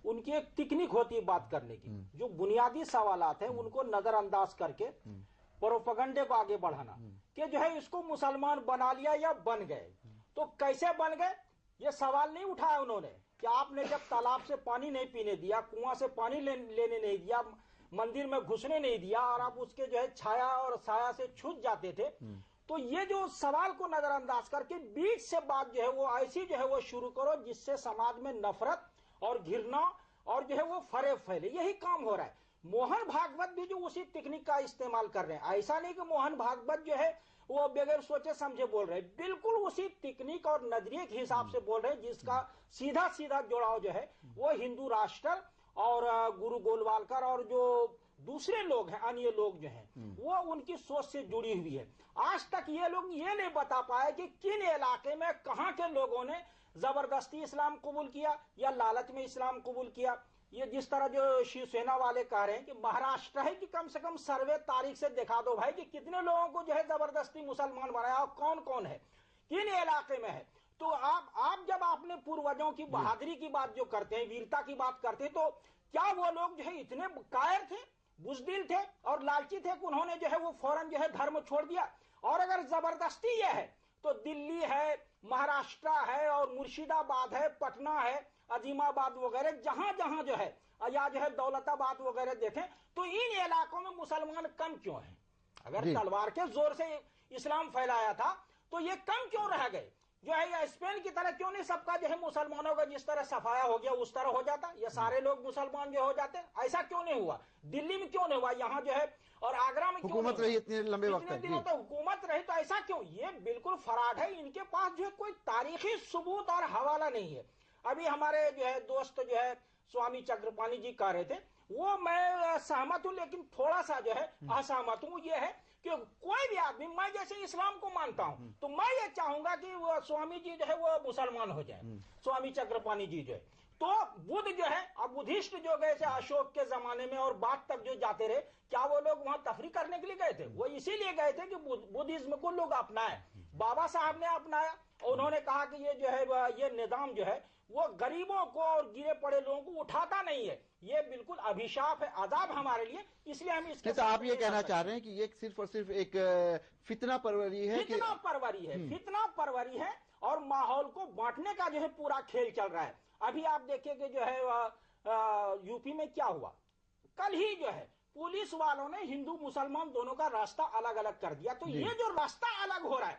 उनकी एक टेक्निक होती है बात करने की। जो बुनियादी सवालात हैं उनको नजरअंदाज करके प्रोपेगेंडे को आगे बढ़ाना कि जो है इसको मुसलमान बना लिया या बन गए। तो कैसे बन गए ये सवाल नहीं उठाया उन्होंने कि आपने जब तालाब से पानी नहीं पीने दिया, कुआं से पानी लेने नहीं दिया, मंदिर में घुसने नहीं दिया और आप उसके जो है छाया और साया से छूट जाते थे। तो ये जो सवाल को नजरअंदाज करके बीच से बात जो है वो ऐसी जो है वो शुरू करो जिससे समाज में नफरत और घृणा और जो है वो फरेब फैले। यही काम हो रहा है। मोहन भागवत भी जो उसी टेक्निक का इस्तेमाल कर रहे हैं। ऐसा नहीं कि मोहन भागवत जो है वो बगैर सोचे समझे बोल रहे हैं, बिल्कुल उसी टेक्निक और नजरिए के हिसाब से बोल रहे हैं जिसका सीधा सीधा जुड़ाव जो है वो हिंदू राष्ट्र और गुरु गोलवालकर और जो दूसरे लोग हैं, अन्य लोग जो हैं वो उनकी सोच से जुड़ी हुई है। आज तक ये लोग ये नहीं बता पाए कि किन इलाके में कहां के लोगों ने जबरदस्ती इस्लाम कबूल किया या लालच में इस्लाम कबूल किया। ये जिस तरह जो शिवसेना वाले कह रहे हैं कि महाराष्ट्र है कि कम से कम सर्वे तारीख से दिखा दो भाई कि कितने लोगों को जो है जबरदस्ती मुसलमान बनाया और कौन कौन है, किन इलाके में है। तो आप जब आपने पूर्वजों की बहादुरी की बात जो करते हैं, वीरता की बात करते हैं, तो क्या वो लोग जो है इतने कायर थे, बुजदिल थे और लालची थे कि उन्होंने जो है वो फौरन जो है धर्म छोड़ दिया? और अगर जबरदस्ती ये है तो दिल्ली है, महाराष्ट्र है और मुर्शिदाबाद है, पटना है, अजीमाबाद वगैरह जहां जहां जो है या जो है दौलताबाद वगैरह देखें तो इन इलाकों में मुसलमान कम क्यों हैं? अगर तलवार के जोर से इस्लाम फैलाया था तो ये कम क्यों रह गए? जो है या स्पेन की तरह क्यों नहीं सबका जो है मुसलमानों का जिस तरह सफाया हो गया उस तरह हो जाता, ये सारे लोग मुसलमान जो हो जाते, ऐसा क्यों नहीं हुआ? दिल्ली में क्यों नहीं हुआ, यहाँ जो है और आगरा में हुकूमत रही इतने लंबे वक्त तक, दिनों तो हुकूमत रही, तो ऐसा क्यों? ये बिल्कुल फराड है, इनके पास जो है कोई तारीखी सबूत और हवाला नहीं है। अभी हमारे जो है दोस्त जो है स्वामी चक्रपाणी जी कह रहे थे, वो मैं सहमत हूं, लेकिन थोड़ा सा जो है असहमत हूं। ये है कि कोई भी आदमी, मैं जैसे इस्लाम को मानता हूं, तो मैं ये चाहूंगा कि वो स्वामी जी जो है वो मुसलमान हो जाए, स्वामी चक्रपाणी जी जो है। तो बुद्ध जो है, अब बुद्धिस्ट जो गए थे अशोक के जमाने में और बाद तक जो जाते रहे, क्या वो लोग वहां तफरी करने के लिए गए थे? वो इसीलिए गए थे कि बुद्धिज्म को लोग अपनाए। बाबा साहब ने अपनाया, उन्होंने कहा कि ये जो है ये निजाम जो है वो गरीबों को और गिरे पड़े लोगों को उठाता नहीं है, ये बिल्कुल अभिशाप है, अजाब हमारे लिए, इसलिए हम इसके तो आप ये कहना चाह रहे हैं कि ये सिर्फ और सिर्फ एक फितना परवरी है, फितना परवरी है, फितना परवरी है और माहौल को बांटने का जो है पूरा खेल चल रहा है। अभी आप देखिए कि जो है यूपी में क्या हुआ, कल ही जो है पुलिस वालों ने हिंदू मुसलमान दोनों का रास्ता अलग अलग कर दिया। तो ये जो रास्ता अलग हो रहा है,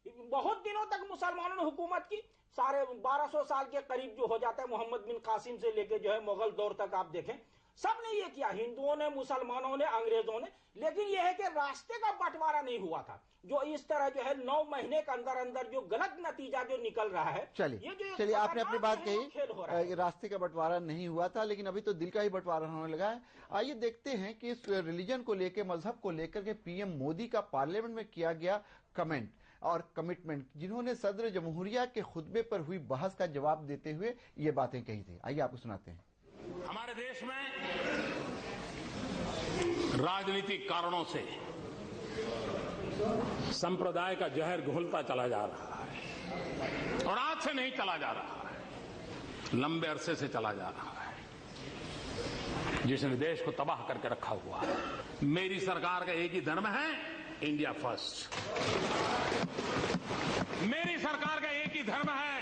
बहुत दिनों तक मुसलमानों ने हुकूमत की, सारे 1200 साल के करीब जो हो जाता है मोहम्मद बिन कासिम से लेके जो है मुगल दौर तक आप देखें, सबने ये किया, हिंदुओं ने, मुसलमानों ने, अंग्रेजों ने। लेकिन यह है कि रास्ते का बंटवारा नहीं हुआ था, जो इस तरह जो है 9 महीने के अंदर अंदर जो गलत नतीजा जो निकल रहा है। चलिए आपने अपनी बात कही, रास्ते का बंटवारा नहीं हुआ था, लेकिन अभी तो दिल का ही बंटवारा होने लगा है। आइए देखते हैं कि इस रिलीजन को लेकर, मजहब को लेकर के पीएम मोदी का पार्लियामेंट में किया गया कमेंट और कमिटमेंट, जिन्होंने सदर जमहूरिया के खुतबे पर हुई बहस का जवाब देते हुए ये बातें कही थी। आइए आपको सुनाते हैं। हमारे देश में राजनीतिक कारणों से संप्रदाय का जहर घुलता चला जा रहा है, और आज से नहीं चला जा रहा है, लंबे अरसे से चला जा रहा है, जिसने देश को तबाह करके रखा हुआ है। मेरी सरकार का एक ही धर्म है, इंडिया फर्स्ट। मेरी सरकार का एक ही धर्म है,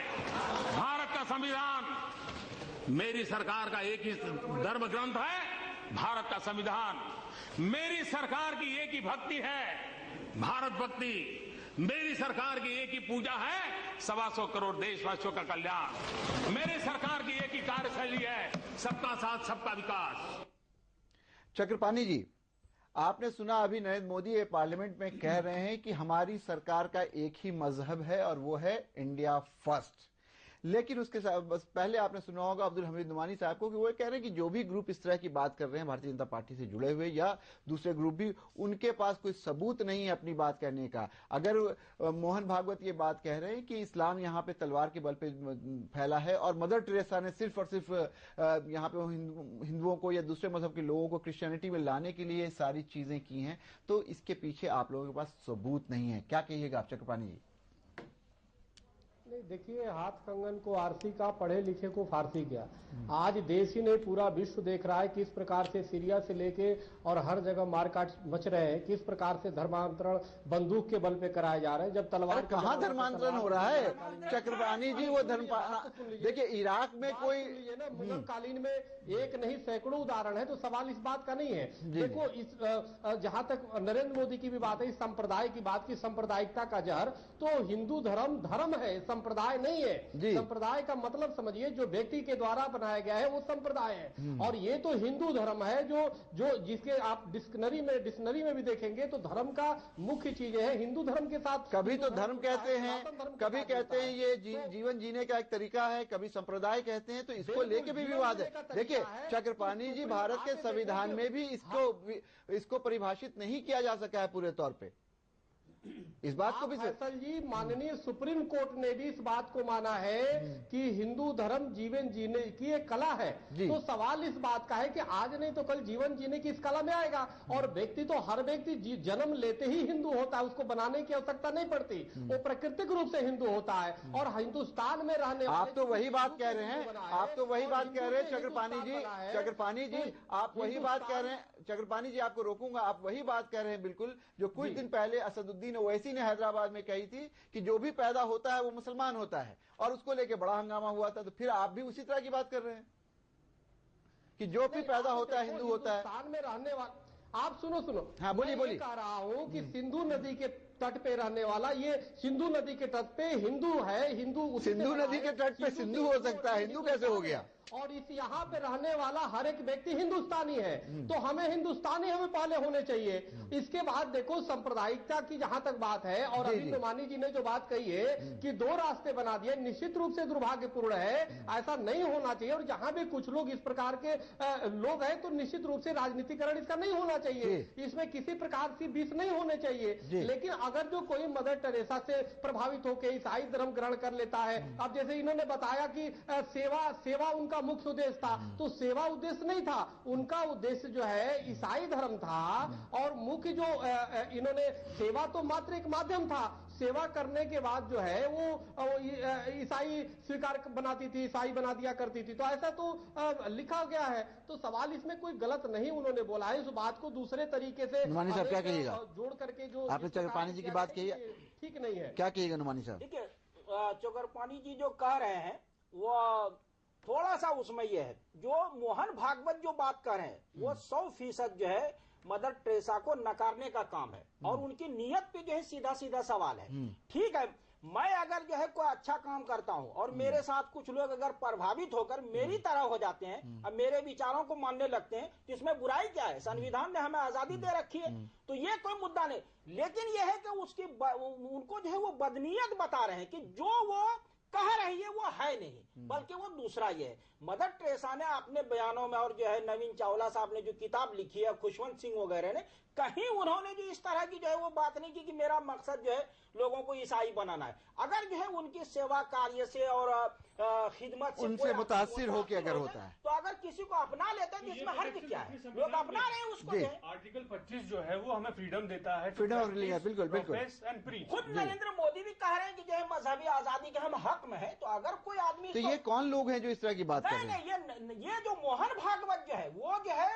भारत का संविधान। मेरी सरकार का एक ही धर्म ग्रंथ है, भारत का संविधान। मेरी सरकार की एक ही भक्ति है, भारत भक्ति। मेरी सरकार की एक ही पूजा है, 125 करोड़ देशवासियों का कल्याण। मेरी सरकार की एक ही कार्यशैली है, सबका साथ सबका विकास। चक्रपाणी जी, आपने सुना अभी नरेंद्र मोदी ये पार्लियामेंट में कह रहे हैं कि हमारी सरकार का एक ही मजहब है और वो है इंडिया फर्स्ट। लेकिन उसके साथ बस पहले आपने सुना होगा अब्दुल हमीद नुमानी साहब को कि वो कह रहे हैं कि जो भी ग्रुप इस तरह की बात कर रहे हैं भारतीय जनता पार्टी से जुड़े हुए या दूसरे ग्रुप भी, उनके पास कोई सबूत नहीं है अपनी बात कहने का। अगर मोहन भागवत ये बात कह रहे हैं कि इस्लाम यहाँ पे तलवार के बल पे फैला है और मदर टेरेसा ने सिर्फ और सिर्फ यहाँ पे हिंदुओं को या दूसरे मजहब के लोगों को क्रिश्चियनिटी में लाने के लिए सारी चीजें की हैं, तो इसके पीछे आप लोगों के पास सबूत नहीं है। क्या कहिएगा आप चक्रपाणी जी? नहीं, देखिए, हाथ कंगन को आरसी का, पढ़े लिखे को फारसी किया। आज देश ही नहीं पूरा विश्व देख रहा है किस प्रकार से सीरिया से लेके और हर जगह मारकाट मच रहे हैं, किस प्रकार से धर्मांतरण बंदूक के बल पे कराए जा रहे हैं। जब तलवार कहाँ धर्मांतरण हो रहा है चक्रपाणी जी? वो धर्म, देखिए इराक में कोई मुगल कालीन में एक नहीं सैकड़ों उदाहरण है, तो सवाल इस बात का नहीं है। देखो, इस जहां तक नरेंद्र मोदी की भी बात है, इस संप्रदाय की बात की, सांप्रदायिकता का जहर, तो हिंदू धर्म धर्म है, संप्रदाय नहीं है। संप्रदाय का मतलब समझिए, जो व्यक्ति के द्वारा बनाया गया है वो संप्रदाय है, और ये तो हिंदू धर्म है जो जिसके आप डिक्शनरी में भी देखेंगे तो धर्म का मुख्य चीजें है हिंदू धर्म के साथ। कभी तो धर्म कहते हैं, कभी कहते हैं ये जीवन जीने का एक तरीका है, कभी संप्रदाय कहते हैं, तो इसको लेके भी विवाद है। देखिए चक्रपाणी जी, भारत के संविधान में भी इसको परिभाषित नहीं किया जा सका है पूरे तौर पे। इस बात को भी फैसल जी, माननीय सुप्रीम कोर्ट ने भी इस बात को माना है कि हिंदू धर्म जीवन जीने की एक कला है। तो सवाल इस बात का है कि आज नहीं तो कल जीवन जीने की इस कला में आएगा, और व्यक्ति तो हर व्यक्ति जन्म लेते ही हिंदू होता है, उसको बनाने की आवश्यकता नहीं पड़ती, वो प्राकृतिक रूप से हिंदू होता है। और हिंदुस्तान में रहने आप तो वही बात कह रहे हैं, आप तो वही बात कह रहे हैं चक्रपाणी जी, चक्रपाणी जी आप वही बात कह रहे हैं। चक्रपाणी जी आपको रोकूंगा, आप वही बात कह रहे हैं बिल्कुल, जो कुछ दिन पहले असदुद्दीन ओवैसी ने हैदराबाद में कही थी कि जो भी पैदा होता है वो मुसलमान होता है, और उसको लेके बड़ा हंगामा हुआ था। तो फिर आप भी उसी तरह की बात कर रहे हैं कि जो भी पैदा होता है हिंदू होता है। हिंदुस्तान में रहने वाले, आप सुनो। हाँ, बोलिए। मैं कह रहा हूँ कि सिंधु नदी के तट पे रहने वाला, ये सिंधु नदी के तट पे हिंदू है, हिंदू सिंधु नदी के तट पे सिंधु हो सकता है, हिंदू कैसे हो गया? और इस यहाँ पे रहने वाला हर एक व्यक्ति हिंदुस्तानी है, तो हमें हिंदुस्तानी हमें पहले होने चाहिए। इसके बाद देखो सांप्रदायिकता की जहां तक बात है, और अभी नुमानी जी ने जो बात कही है कि 2 रास्ते बना दिए, निश्चित रूप से दुर्भाग्यपूर्ण है, ऐसा नहीं होना चाहिए। और जहां भी कुछ लोग इस प्रकार के लोग हैं तो निश्चित रूप से राजनीतिकरण इसका नहीं होना चाहिए, इसमें किसी प्रकार की विष नहीं होने चाहिए। लेकिन अगर जो कोई मदर टेरेसा से प्रभावित होकर ईसाई धर्म ग्रहण कर लेता है, अब जैसे इन्होंने बताया कि सेवा उनका मुख्य उद्देश्य था, तो सेवा उद्देश्य नहीं था, उनका उद्देश्य जो है ईसाई धर्म था। और मुख्य जो इन्होंने सेवा तो मात्र एक माध्यम था, सेवा करने के बाद जो है वो ईसाई स्वीकार बनाती थी, ईसाई बना दिया करती थी, तो ऐसा तो लिखा गया है। तो सवाल इसमें कोई गलत नहीं उन्होंने बोला है, उस बात को दूसरे तरीके से नुमानी साहब क्या कहिएगा? जोड़ करके जो आपने चक्रपाणी जी की बात कही है, ठीक नहीं है, क्या कहिएगा नुमानी साहब? देखिए, चक्रपाणी जी जो कह रहे हैं वो थोड़ा सा उसमें यह है, जो मोहन भागवत जो बात कर रहे हैं वो 100% जो है मदर टेरेसा को नकारने का काम है, और उनकी नीयत पे जो है सीधा सीधा सवाल है। ठीक है, मैं अगर जो है कोई अच्छा काम करता हूं और मेरे साथ कुछ लोग अगर प्रभावित होकर मेरी तरह हो जाते हैं, अब मेरे विचारों को मानने लगते हैं, तो इसमें बुराई क्या है? संविधान ने हमें आजादी दे रखी है, तो ये कोई मुद्दा नहीं। लेकिन यह है कि उनको जो है वो बदनीयत बता रहे हैं कि जो वो कह रही है वो है नहीं, बल्कि वो दूसरा ये है। मदर टेरेसा ने अपने बयानों में, और जो है नवीन चावला साहब ने जो किताब लिखी है, खुशवंत सिंह वगैरह ने, कहीं उन्होंने जो इस तरह की जो है वो बात नहीं की कि मेरा मकसद जो है लोगों को ईसाई बनाना है। अगर जो है उनकी सेवा कार्य से और खिदमत से उनसे मुतासिर होके अगर होता है, तो अगर किसी को अपना लेते हैं तो इसमें हर्ज क्या है? लोग अपना रहे हैं उसको। आर्टिकल 25 जो है वो हमें फ्रीडम देता है, फ्रीडम ऑफ रिलीजन, बिल्कुल बिल्कुल। खुद नरेंद्र मोदी भी कह रहे हैं कि जो है मजहबी आजादी के हम हक में है, तो अगर कोई आदमी, तो ये कौन लोग हैं जो इस तरह की बात कर रहे हैं? ये जो मोहन भागवत जो है वो जो है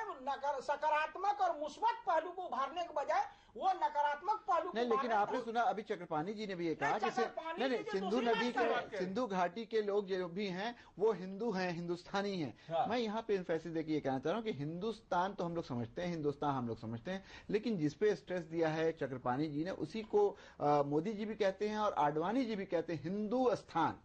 सकारात्मक और मुस्बत पहलू को उभारने के बजाय वो नकारात्मक पहलू नहीं। लेकिन आपने सुना अभी चक्रपाणी जी ने भी ये कहा कि नहीं, सिंधु नदी के, सिंधु घाटी के लोग जो भी हैं वो हिंदू हैं, हिंदुस्तानी हैं। हाँ। मैं यहाँ पे एम्फेसिस देके ये कहना चाह रहा हूँ कि हिंदुस्तान तो हम लोग समझते हैं, हिंदुस्तान हम लोग समझते हैं, लेकिन जिसपे स्ट्रेस दिया है चक्रपाणी जी ने, उसी को मोदी जी भी कहते हैं और आडवाणी जी भी कहते हैं, हिंदू स्थान।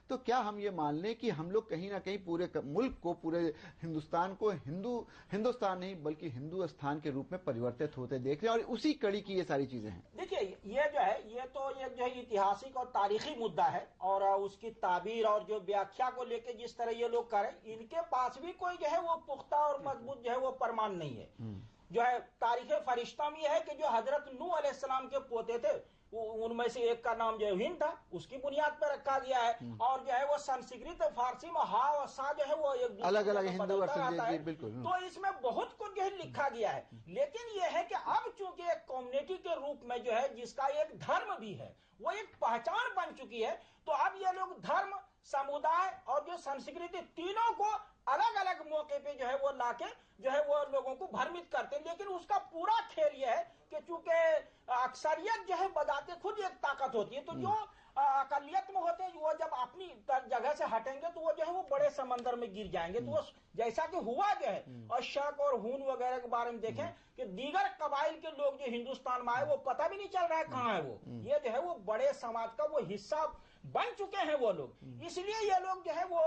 तो क्या हम ये मान लें कि हम लोग कहीं ना कहीं पूरे मुल्क को, पूरे हिंदुस्तान को हिंदुस्तान नहीं बल्कि हिंदू स्थान के रूप में परिवर्तित होते देख रहे हैं, और उसी कड़ी की ये सारी चीजें हैं? देखिए, ये जो है ये तो एक जो है ऐतिहासिक और तारीखी मुद्दा है, और उसकी ताबीर और जो व्याख्या को लेके जिस तरह ये लोग करें, इनके पास भी कोई जो है वो पुख्ता और मजबूत जो है वो प्रमाण नहीं है। जो है तारीख फरिश्ता में है कि जो हजरत नूह अलैहिस्सलाम के पोते थे, उनमें से एक का नाम जो हिंद था, उसकी बुनियाद पर रखा गया है। और जो है वो संस्कृत फारसी में हा और सा जो है वो एक अलग अलग हिंदू और बिल्कुल। तो इसमें बहुत कुछ जो है लिखा गया है। लेकिन ये है कि अब चूंकि एक कम्युनिटी के रूप में जो है जिसका एक धर्म भी है, वो एक पहचान बन चुकी है, तो अब ये लोग धर्म, समुदाय और जो संस्कृति तीनों को अलग अलग मौके पे जो है वो लाके जो है वो लोगों को भ्रमित करते हैं। लेकिन उसका पूरा खेल यह है कि चूंकि अक्सरियत जो है बजाते खुद एक ताकत होती है, तो जो अकलियत में होते हैं वो जब अपनी जगह से हटेंगे तो वो जो है वो बड़े समंदर में गिर जाएंगे। तो वो जैसा कि हुआ जो है, और शक और हून वगैरह के बारे में देखें कि दीगर कबाइल के लोग जो हिंदुस्तान में आए वो पता भी नहीं चल रहा है कहाँ है वो, ये जो है वो बड़े समाज का वो हिस्सा बन चुके हैं वो लोग। इसलिए ये लोग जो है वो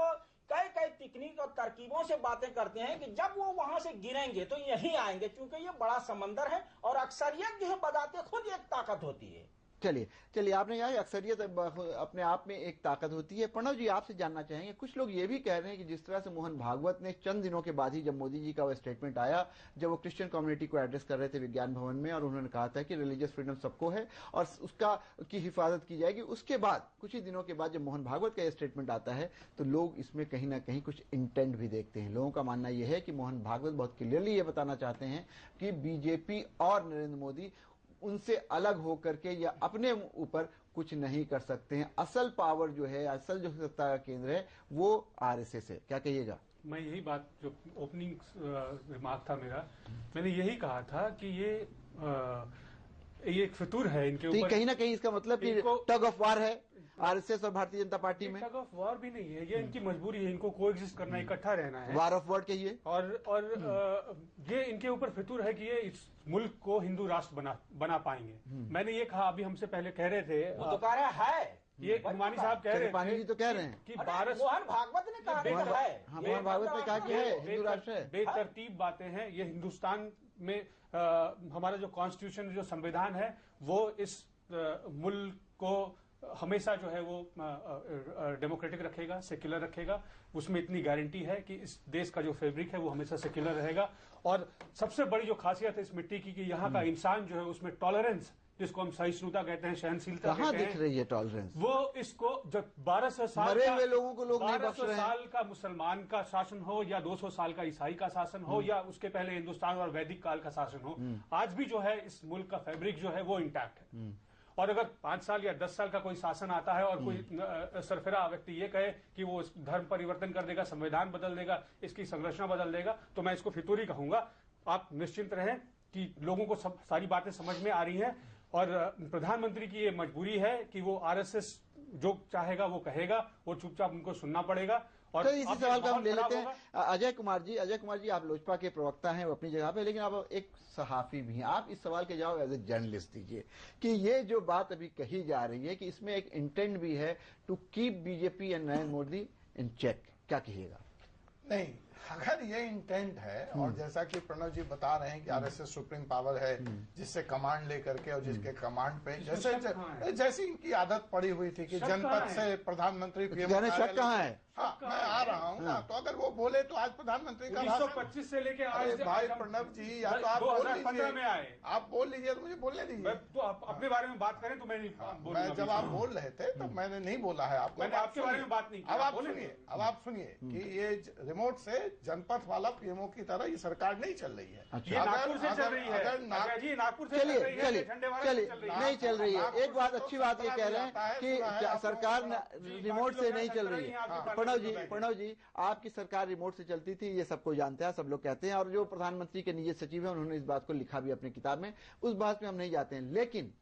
कई कई तकनीक और तरकीबों से बातें करते हैं कि जब वो वहां से गिरेंगे तो यहीं आएंगे, क्योंकि ये बड़ा समंदर है और अक्सरियत जो है बताते खुद एक ताकत होती है। चलिए आपने यहाँ अक्सरियत अपने आप में एक ताकत होती है। प्रणव जी, आपसे जानना चाहेंगे, कुछ लोग ये भी कह रहे हैं कि जिस तरह से मोहन भागवत ने चंद दिनों के बाद ही, जब मोदी जी का वो स्टेटमेंट आया, जब वो क्रिश्चियन कम्युनिटी को एड्रेस कर रहे थे विज्ञान भवन में, और उन्होंने कहा था कि रिलीजियस फ्रीडम सबको है और उसका की हिफाजत की जाएगी, उसके बाद कुछ ही दिनों के बाद जब मोहन भागवत का ये स्टेटमेंट आता है तो लोग इसमें कहीं ना कहीं कुछ इंटेंट भी देखते हैं। लोगों का मानना यह है कि मोहन भागवत बहुत क्लियरली ये बताना चाहते हैं कि बीजेपी और नरेंद्र मोदी उनसे अलग होकर के या अपने ऊपर कुछ नहीं कर सकते हैं। असल पावर जो है, असल जो सत्ता का केंद्र है वो आरएसएस है। क्या कहिएगा? मैं यही बात, जो ओपनिंग रिमार्क था मेरा, मैंने यही कहा था कि ये एक फितूर है इनके ऊपर। कहीं ना कहीं इसका मतलब कि टग ऑफ वार है, आरएसएस और भारतीय जनता पार्टी में? टग ऑफ वॉर भी नहीं है, ये इनकी मजबूरी है, इनको कोएग्जिस्ट करना, इकट्ठा रहना है। वार ऑफ वर्ड कहिए। और ये इनके ऊपर फितूर है कि ये इस मुल्क को हिंदू राष्ट्र बना पाएंगे। मैंने ये कहा, अभी हमसे पहले कह रहे थे, वो तो कह रहा है, ये गुमानी साहब कह रहे थे, जी तो कह रहे हैं कि भारत, मोहन भागवत ने कहा है, मोहन भागवत ने कहा कि है हिंदू राष्ट्र है। बेतरतीब बातें हैं। ये हिंदुस्तान में हमारा जो कॉन्स्टिट्यूशन, जो संविधान है, वो इस मुल्क को हमेशा जो है वो डेमोक्रेटिक रखेगा, सेक्युलर रखेगा। उसमें इतनी गारंटी है कि इस देश का जो फैब्रिक है वो हमेशा सेक्युलर रहेगा। और सबसे बड़ी जो खासियत है इस मिट्टी की कि यहाँ का इंसान जो है उसमें टॉलरेंस, जिसको हम सहिष्णुता कहते हैं, सहनशीलता कहते हैं, कहाँ दिख रही है टॉलरेंस? वो इसको जब 1200 साल मरे हुए लोगों को लोग नहीं बख्श 1200 रहे हैं। साल का मुसलमान का शासन हो या 200 साल का ईसाई का शासन हो या उसके पहले हिंदुस्तान और वैदिक काल का शासन हो, आज भी जो है इस मुल्क का फैब्रिक जो है वो इंटैक्ट है। और अगर 5 साल या 10 साल का कोई शासन आता है और कोई सरफिरा व्यक्ति ये कहे कि वो धर्म परिवर्तन कर देगा, संविधान बदल देगा, इसकी संरचना बदल देगा, तो मैं इसको फितूरी कहूंगा। आप निश्चिंत रहें कि लोगों को सारी बातें समझ में आ रही हैं और प्रधानमंत्री की ये मजबूरी है कि वो आरएसएस जो चाहेगा वो कहेगा, वो चुपचाप उनको सुनना पड़ेगा। और तो इसी सवाल का हम ले लेते हैं अजय कुमार जी, आप लोजपा के प्रवक्ता हैं, वो अपनी जगह पे, लेकिन आप एक सहाफी भी हैं। आप इस सवाल के जवाब एज ए जर्नलिस्ट दीजिए कि ये जो बात अभी कही जा रही है कि इसमें एक इंटेंट भी है to keep BJP and Narendra Modi in check, क्या कहिएगा? नहीं, अगर ये इंटेंट है और जैसा कि प्रणव जी बता रहे हैं कि आरएसएस सुप्रीम पावर है जिससे कमांड लेकर के और जिसके कमांड पे जैसी इनकी आदत पड़ी हुई थी कि जनपद से प्रधानमंत्री शक कहाँ है? हाँ, मैं आ रहा हूँ ना, तो अगर वो बोले तो आज प्रधानमंत्री का 1925 से लेके आज भाई प्रणव जी, या तो आप 2015 में आए, आप बोल लीजिए तो मुझे बोलने दीजिए। तो अपने बारे में बात करें तो मैं जब आप बोल रहे थे तो मैंने नहीं बोला है आपको, मैंने आपके बारे में बात नहीं की। अब आप सुनिए कि ये रिमोट से जनपद वाला पीएमओ की तरह ये सरकार नहीं चल रही है। ये नागपुर से चल रही है। अगर नागपुर से चलिए नहीं चल रही है। एक बात अच्छी बात ये कह रहे हैं कि सरकार रिमोट से नहीं चल रही है। प्रणव जी, आपकी सरकार रिमोट से चलती थी, ये सबको जानते हैं, सब लोग कहते हैं, और जो प्रधानमंत्री के निजी सचिव हैं उन्होंने इस बात को लिखा भी अपनी किताब में, उस बात में हम नहीं जाते हैं। लेकिन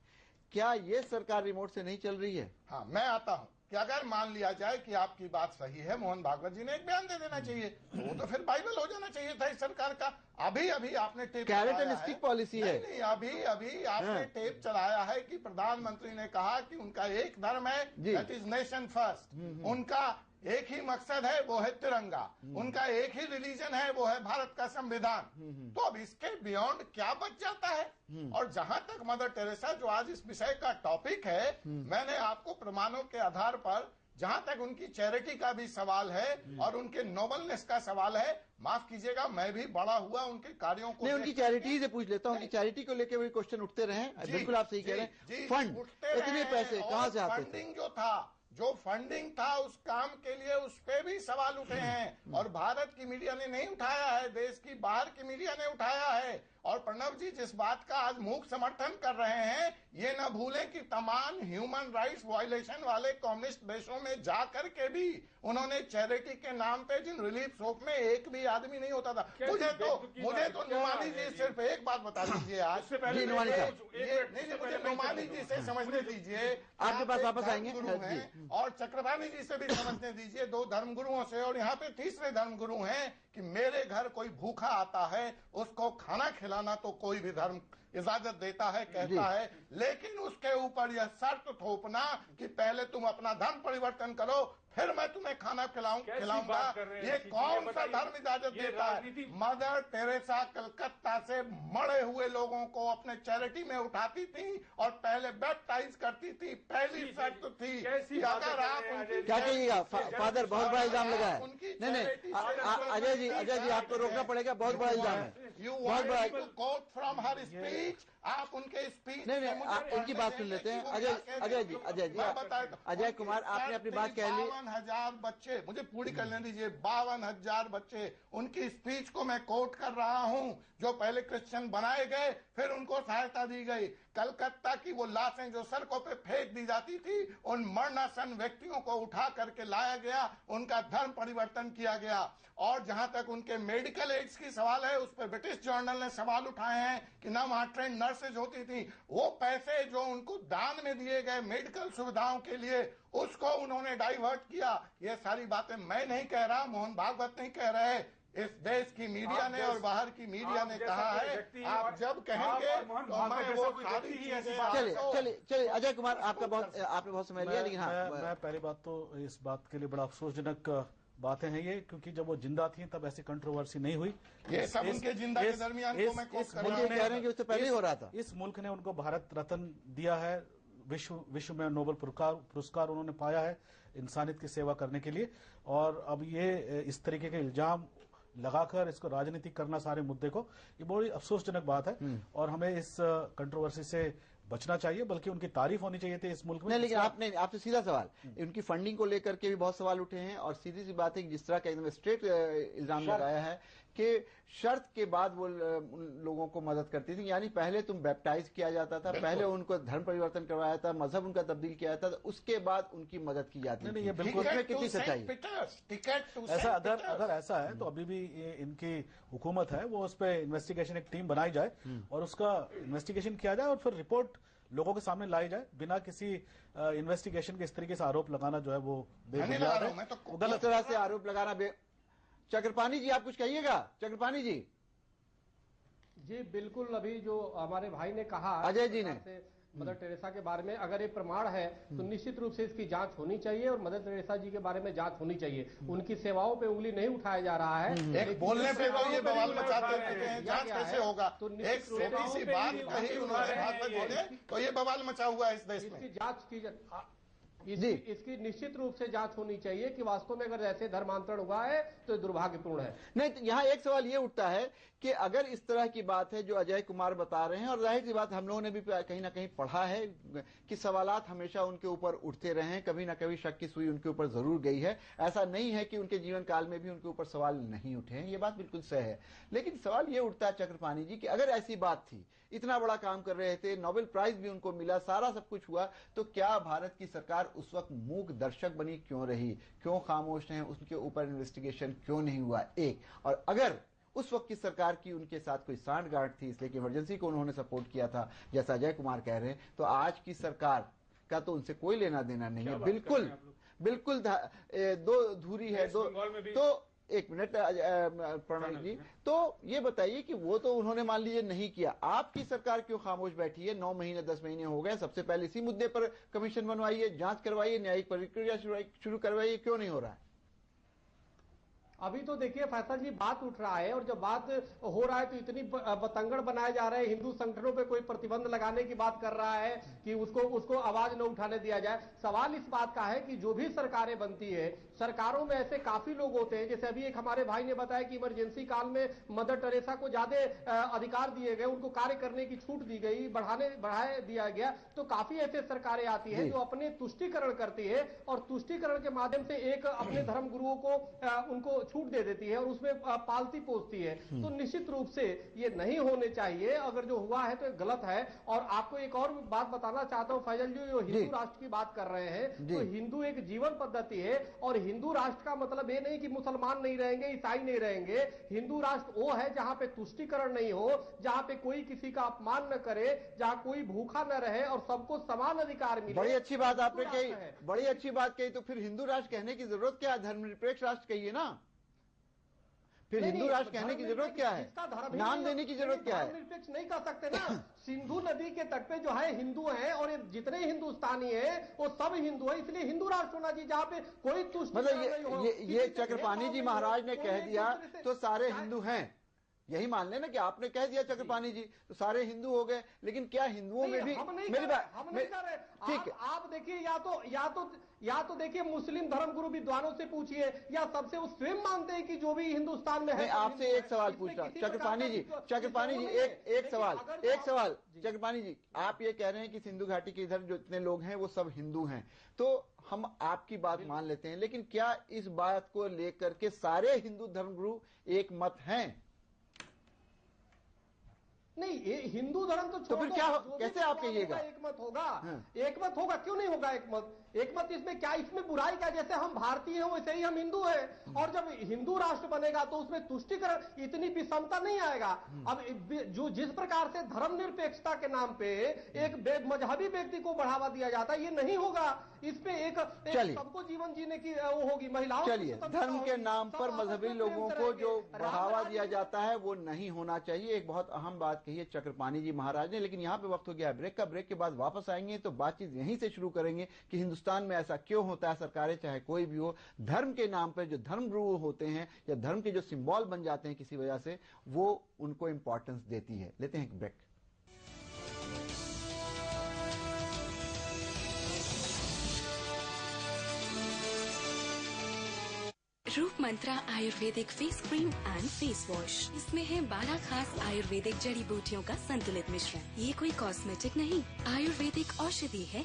क्या ये सरकार रिमोट से नहीं चल रही है? हाँ, मैं आता हूँ कि अगर मान लिया जाए कि आपकी बात सही है, मोहन भागवत जी ने एक बयान दे देना चाहिए, वो तो फिर बाइबल हो जाना चाहिए था इस सरकार का। अभी आपने tape carrot and stick policy है। नहीं, अभी आपने टेप चलाया है कि प्रधानमंत्री ने कहा कि उनका एक धर्म है, दैट इज नेशन फर्स्ट। उनका एक ही मकसद है, वो है तिरंगा। उनका एक ही रिलीजन है, वो है भारत का संविधान। तो अब इसके बियॉन्ड क्या बच जाता है? और जहां तक मदर टेरेसा, जो आज इस विषय का टॉपिक है, मैंने आपको प्रमाणों के आधार पर, जहां तक उनकी चैरिटी का भी सवाल है और उनके नोबलनेस का सवाल है, माफ कीजिएगा, मैं भी बड़ा हुआ उनके कार्यों को। नहीं, उनकी चैरिटी से पूछ लेता हूँ, उनकी चैरिटी को लेकर भी क्वेश्चन उठते रहे। बिल्कुल आप सही कह रहे हैं। फंड, इतने पैसे कहाँ से आते थे? फंडिंग जो फंडिंग था उस काम के लिए, उस पे भी सवाल उठे हैं और भारत की मीडिया ने नहीं उठाया है, देश की बाहर की मीडिया ने उठाया है। और प्रणव जी जिस बात का आज मूक समर्थन कर रहे हैं, ये न भूलें कि तमाम ह्यूमन राइट्स वायलेशन वाले कम्युनिस्ट देशों में जा करके भी उन्होंने चैरिटी के नाम पे जिन रिलीफ शॉप में एक भी आदमी नहीं होता था। मुझे तो नुमानी जी सिर्फ एक बात बता दीजिए आज, मुझे नुमानी जी से समझने दीजिए, आपके पास वापस आएंगे, और चक्रपाणी जी से भी समझने दीजिए, 2 धर्मगुरुओं से। और यहाँ पे तीसरे धर्मगुरु हैं कि मेरे घर कोई भूखा आता है, उसको खाना खिलाना तो कोई भी धर्म इजाजत देता है, कहता है, लेकिन उसके ऊपर यह शर्त थोपना कि पहले तुम अपना धर्म परिवर्तन करो, फिर मैं तुम्हें खाना खिलाऊंगा, ये कौन सा धर्म इजाजत देता है? मदर टेरेसा कलकत्ता से मरे हुए लोगों को अपने चैरिटी में उठाती थी और पहले बैप्टाइज करती थी। पहली शर्त थी कि अगर आप क्या कहिएगा फादर, बहुत बड़ा इल्जाम लगा है। नहीं, अजय जी आपको रोकना पड़ेगा, बहुत बड़ा इल्जाम है। बहुत बड़ा कोट फ्रॉम हर स्पीच, आप उनके स्पीच नहीं, इनकी बात सुन लेते हैं। अजय कुमार, आपने अपनी बात कह ली। 52,000 बच्चे, मुझे पूरी करने दीजिए, 52,000 बच्चे, उनकी स्पीच को मैं कोट कर रहा हूं, जो पहले क्रिश्चियन बनाए गए, फिर उनको सहायता दी गई। कलकत्ता की वो लाशें जो सड़कों पे फेंक दी जाती थी, उन मरणासन व्यक्तियों को उठा करके लाया गया, उनका धर्म परिवर्तन किया गया। और जहां तक उनके मेडिकल एड्स की सवाल है, उस पर ब्रिटिश जर्नल ने सवाल उठाए हैं कि ना वहां ट्रेन नर्स क्लासेज होती थी, वो पैसे जो उनको दान में दिए गए मेडिकल सुविधाओं के लिए, उसको उन्होंने डाइवर्ट किया। ये सारी बातें मैं नहीं कह रहा, मोहन भागवत नहीं कह रहे, इस देश की मीडिया ने और बाहर की मीडिया ने कहा है। आप जब कहेंगे तो मैं वो सारी चीजें। चलिए अजय कुमार, आपने बहुत समय लिया, लेकिन मैं पहली बात तो इस बात के लिए बड़ा अफसोसजनक बातें हैं ये, क्योंकि जब वो जिंदा थी तब ऐसी कंट्रोवर्सी नहीं हुई। ये सब उनके जिंदा के दरमियान को मैं कोट कर रहा हूं। कह रहे हैं कि उससे पहले ही हो रहा था। इस मुल्क ने उनको भारत रत्न दिया है, विश्व में नोबेल पुरस्कार उन्होंने पाया है इंसानियत की सेवा करने के लिए, और अब ये इस तरीके के इल्जाम लगाकर इसको राजनीतिक करना सारे मुद्दे को, ये बड़ी अफसोसजनक बात है। और हमें इस कंट्रोवर्सी से बचना चाहिए, बल्कि उनकी तारीफ होनी चाहिए थी इस मुल्क में। नहीं, लेकिन आपसे सीधा सवाल, उनकी फंडिंग को लेकर के भी बहुत सवाल उठे हैं, और सीधी सी बात है कि जिस तरह का एकदम स्ट्रेट इल्जाम लगाया है कि शर्त के बाद वो उन लोगों को मदद करती थी, यानी पहले तुम बैप्टाइज किया जाता था, पहले उनको धर्म परिवर्तन करवाया था, मजहब उनका तब्दील किया जाता था, उसके बाद उनकी मदद की जाती थी। ये बिल्कुल कितनी सच्चाई है? ऐसा अगर ऐसा है तो अभी भी इनकी हुकूमत है, वो उस पर इन्वेस्टिगेशन एक टीम बनाई जाए और उसका इन्वेस्टिगेशन किया जाए और फिर रिपोर्ट लोगों के सामने लाई जाए, बिना किसी इन्वेस्टिगेशन के इस तरीके से आरोप लगाना जो है वो बेबुनियाद है, गलत तरह से आरोप लगाना। चक्रपाणी जी, आप कुछ कहिएगा? चक्रपाणी जी। जी बिल्कुल, अभी जो हमारे भाई ने कहा अजय जी ने मदर टेरेसा के बारे में, अगर ये प्रमाण है तो निश्चित रूप से इसकी जांच होनी चाहिए और मदर टेरेसा जी के बारे में जांच होनी चाहिए। उनकी सेवाओं पे उंगली नहीं उठाया जा रहा है। एक बोलने पे वो ये बवाल मचाते रहते हैं, जांच कैसे होगा? तो एक छोटी सी बात कही उन्होंने, भागवत बोले तो ये बवाल मचा हुआ है इस देश में। इसकी जांच की इसकी निश्चित रूप से जांच होनी चाहिए कि वास्तव में अगर ऐसे धर्मांतरण हुआ है तो दुर्भाग्यपूर्ण है। नहीं, तो यहाँ एक सवाल ये उठता है कि अगर इस तरह की बात है जो अजय कुमार बता रहे हैं, और जाहिर सी बात हम लोगों ने भी कहीं ना कहीं पढ़ा है कि सवालात हमेशा उनके ऊपर उठते रहे हैं, कभी ना कभी शक की सुई उनके ऊपर जरूर गई है। ऐसा नहीं है कि उनके जीवन काल में भी उनके ऊपर सवाल नहीं उठे हैं, ये बात बिल्कुल सही है। लेकिन सवाल ये उठता है चक्रपाणी जी कि अगर ऐसी बात थी, इतना बड़ा काम कर रहे थे, नोबेल प्राइज भी उनको मिला, सारा सब कुछ हुआ, तो क्या भारत की सरकार उस वक्त मूक दर्शक बनी क्यों रही? क्यों खामोश हैं? उसके ऊपर इन्वेस्टिगेशन क्यों नहीं हुआ? एक, और अगर उस वक्त की सरकार की उनके साथ कोई सांठगांठ थी, इसलिए कि इमरजेंसी को उन्होंने सपोर्ट किया था, जैसा अजय कुमार कह रहे हैं, तो आज की सरकार का तो उनसे कोई लेना देना नहीं है। बिल्कुल बिल्कुल दो धुरी है। तो एक मिनट प्रणव जी, तो ये बताइए कि वो तो उन्होंने मान लीजिए नहीं किया, आपकी सरकार क्यों खामोश बैठी है? 9 महीने 10 महीने हो गए, सबसे पहले इसी मुद्दे पर कमीशन बनवाइए, जांच करवाइए, न्यायिक प्रक्रिया शुरू करवाइए, क्यों नहीं हो रहा है? अभी तो देखिए फैसल जी, बात उठ रहा है और जब बात हो रहा है तो इतनी बतंगड़ बनाए जा रहे हैं, हिंदू संगठनों पे कोई प्रतिबंध लगाने की बात कर रहा है कि उसको आवाज न उठाने दिया जाए। सवाल इस बात का है कि जो भी सरकारें बनती है, सरकारों में ऐसे काफी लोग होते हैं, जैसे अभी एक हमारे भाई ने बताया कि इमरजेंसी काल में मदर टेरेसा को ज्यादा अधिकार दिए गए, उनको कार्य करने की छूट दी गई, बढ़ाए दिया गया। तो काफी ऐसे सरकारें आती है जो अपने तुष्टिकरण करती है और तुष्टिकरण के माध्यम से एक अपने धर्म गुरुओं को उनको छूट दे देती है और उसमें पालती पोसती है। तो निश्चित रूप से ये नहीं होने चाहिए, अगर जो हुआ है तो गलत है। और आपको एक और बात बताना चाहता हूं फैजल जी, जो हिंदू राष्ट्र की बात कर रहे हैं, तो हिंदू एक जीवन पद्धति है और हिंदू राष्ट्र का मतलब ये नहीं कि मुसलमान नहीं रहेंगे, ईसाई नहीं रहेंगे। हिंदू राष्ट्र वो है जहां पे तुष्टिकरण नहीं हो, जहां पे कोई किसी का अपमान न करे, जहां कोई भूखा न रहे और सबको समान अधिकार मिले। बड़ी अच्छी बात आपने कही, बड़ी अच्छी बात कही। तो फिर हिंदू राष्ट्र कहने की जरूरत क्या है? धर्मनिरपेक्ष राष्ट्र कहिए ना। फिर हिंदू राष्ट्र कहने की जरूरत क्या है? नाम देने की जरूरत क्या है? धर्मनिरपेक्ष नहीं कर सकते ना। सिंधु नदी के तट पे जो है हिंदू हैं और जितने हिंदुस्तानी हैं वो सब हिंदू हैं, इसलिए हिंदू राष्ट्र होना चाहिए जहाँ पे कोई तुष्ट मतलब ये चक्रपाणी जी महाराज ने कह दिया तो सारे हिंदू हैं, यही मान लेना कि आपने कह दिया चक्रपाणी जी तो सारे हिंदू हो गए। लेकिन क्या हिंदुओं में भी मेरी बात ठीक है, आप देखिए या तो देखिए मुस्लिम धर्मगुरु विद्वानों से पूछिए या सबसे वो स्वयं मानते हैं कि जो भी हिंदुस्तान में है। आपसे एक सवाल पूछ रहा चक्रपाणी जी एक सवाल चक्रपाणी जी, आप ये कह रहे हैं कि सिंधु घाटी के इधर जो इतने लोग हैं वो सब हिंदू हैं, तो हम आपकी बात मान लेते हैं, लेकिन क्या इस बात को लेकर के सारे हिंदू धर्मगुरु एक मत हैं? नहीं, ये हिंदू धर्म तो फिर क्या कैसे आप कहिएगा? एक मत होगा, एक मत होगा, क्यों नहीं होगा एक मत? एक मत इसमें क्या, इसमें बुराई क्या? जैसे हम भारतीय हैं वैसे ही हम हिंदू हैं, और जब हिंदू राष्ट्र बनेगा तो उसमें तुष्टिकरण, इतनी विषमता नहीं आएगा। अब जो जिस प्रकार से धर्मनिरपेक्षता के नाम पे एक मजहबी व्यक्ति को बढ़ावा दिया जाता है, ये नहीं होगा। इस पे एक सबको जीवन जीने की वो होगी, महिलाओं। चलिए, धर्म के नाम पर मजहबी लोगों को जो बढ़ावा दिया जाता है वो नहीं होना चाहिए। एक बहुत अहम बात कही है चक्रपाणी जी महाराज ने। लेकिन यहाँ पे वक्त हो गया है ब्रेक का। ब्रेक के बाद वापस आएंगे तो बातचीत यहीं से शुरू करेंगे कि हिंदुस्तान में ऐसा क्यों होता है, सरकारें चाहे कोई भी हो, धर्म के नाम पर जो धर्मगुरु होते हैं या धर्म के जो सिंबल बन जाते हैं किसी वजह से, वो उनको इंपॉर्टेंस देती है। लेते हैं एक break. Roop Mantra ayurvedic face cream and face wash. इसमें है 12 खास आयुर्वेदिक जड़ी बूटियों का संतुलित मिश्रण। ये कोई कॉस्मेटिक नहीं, आयुर्वेदिक औषधि है।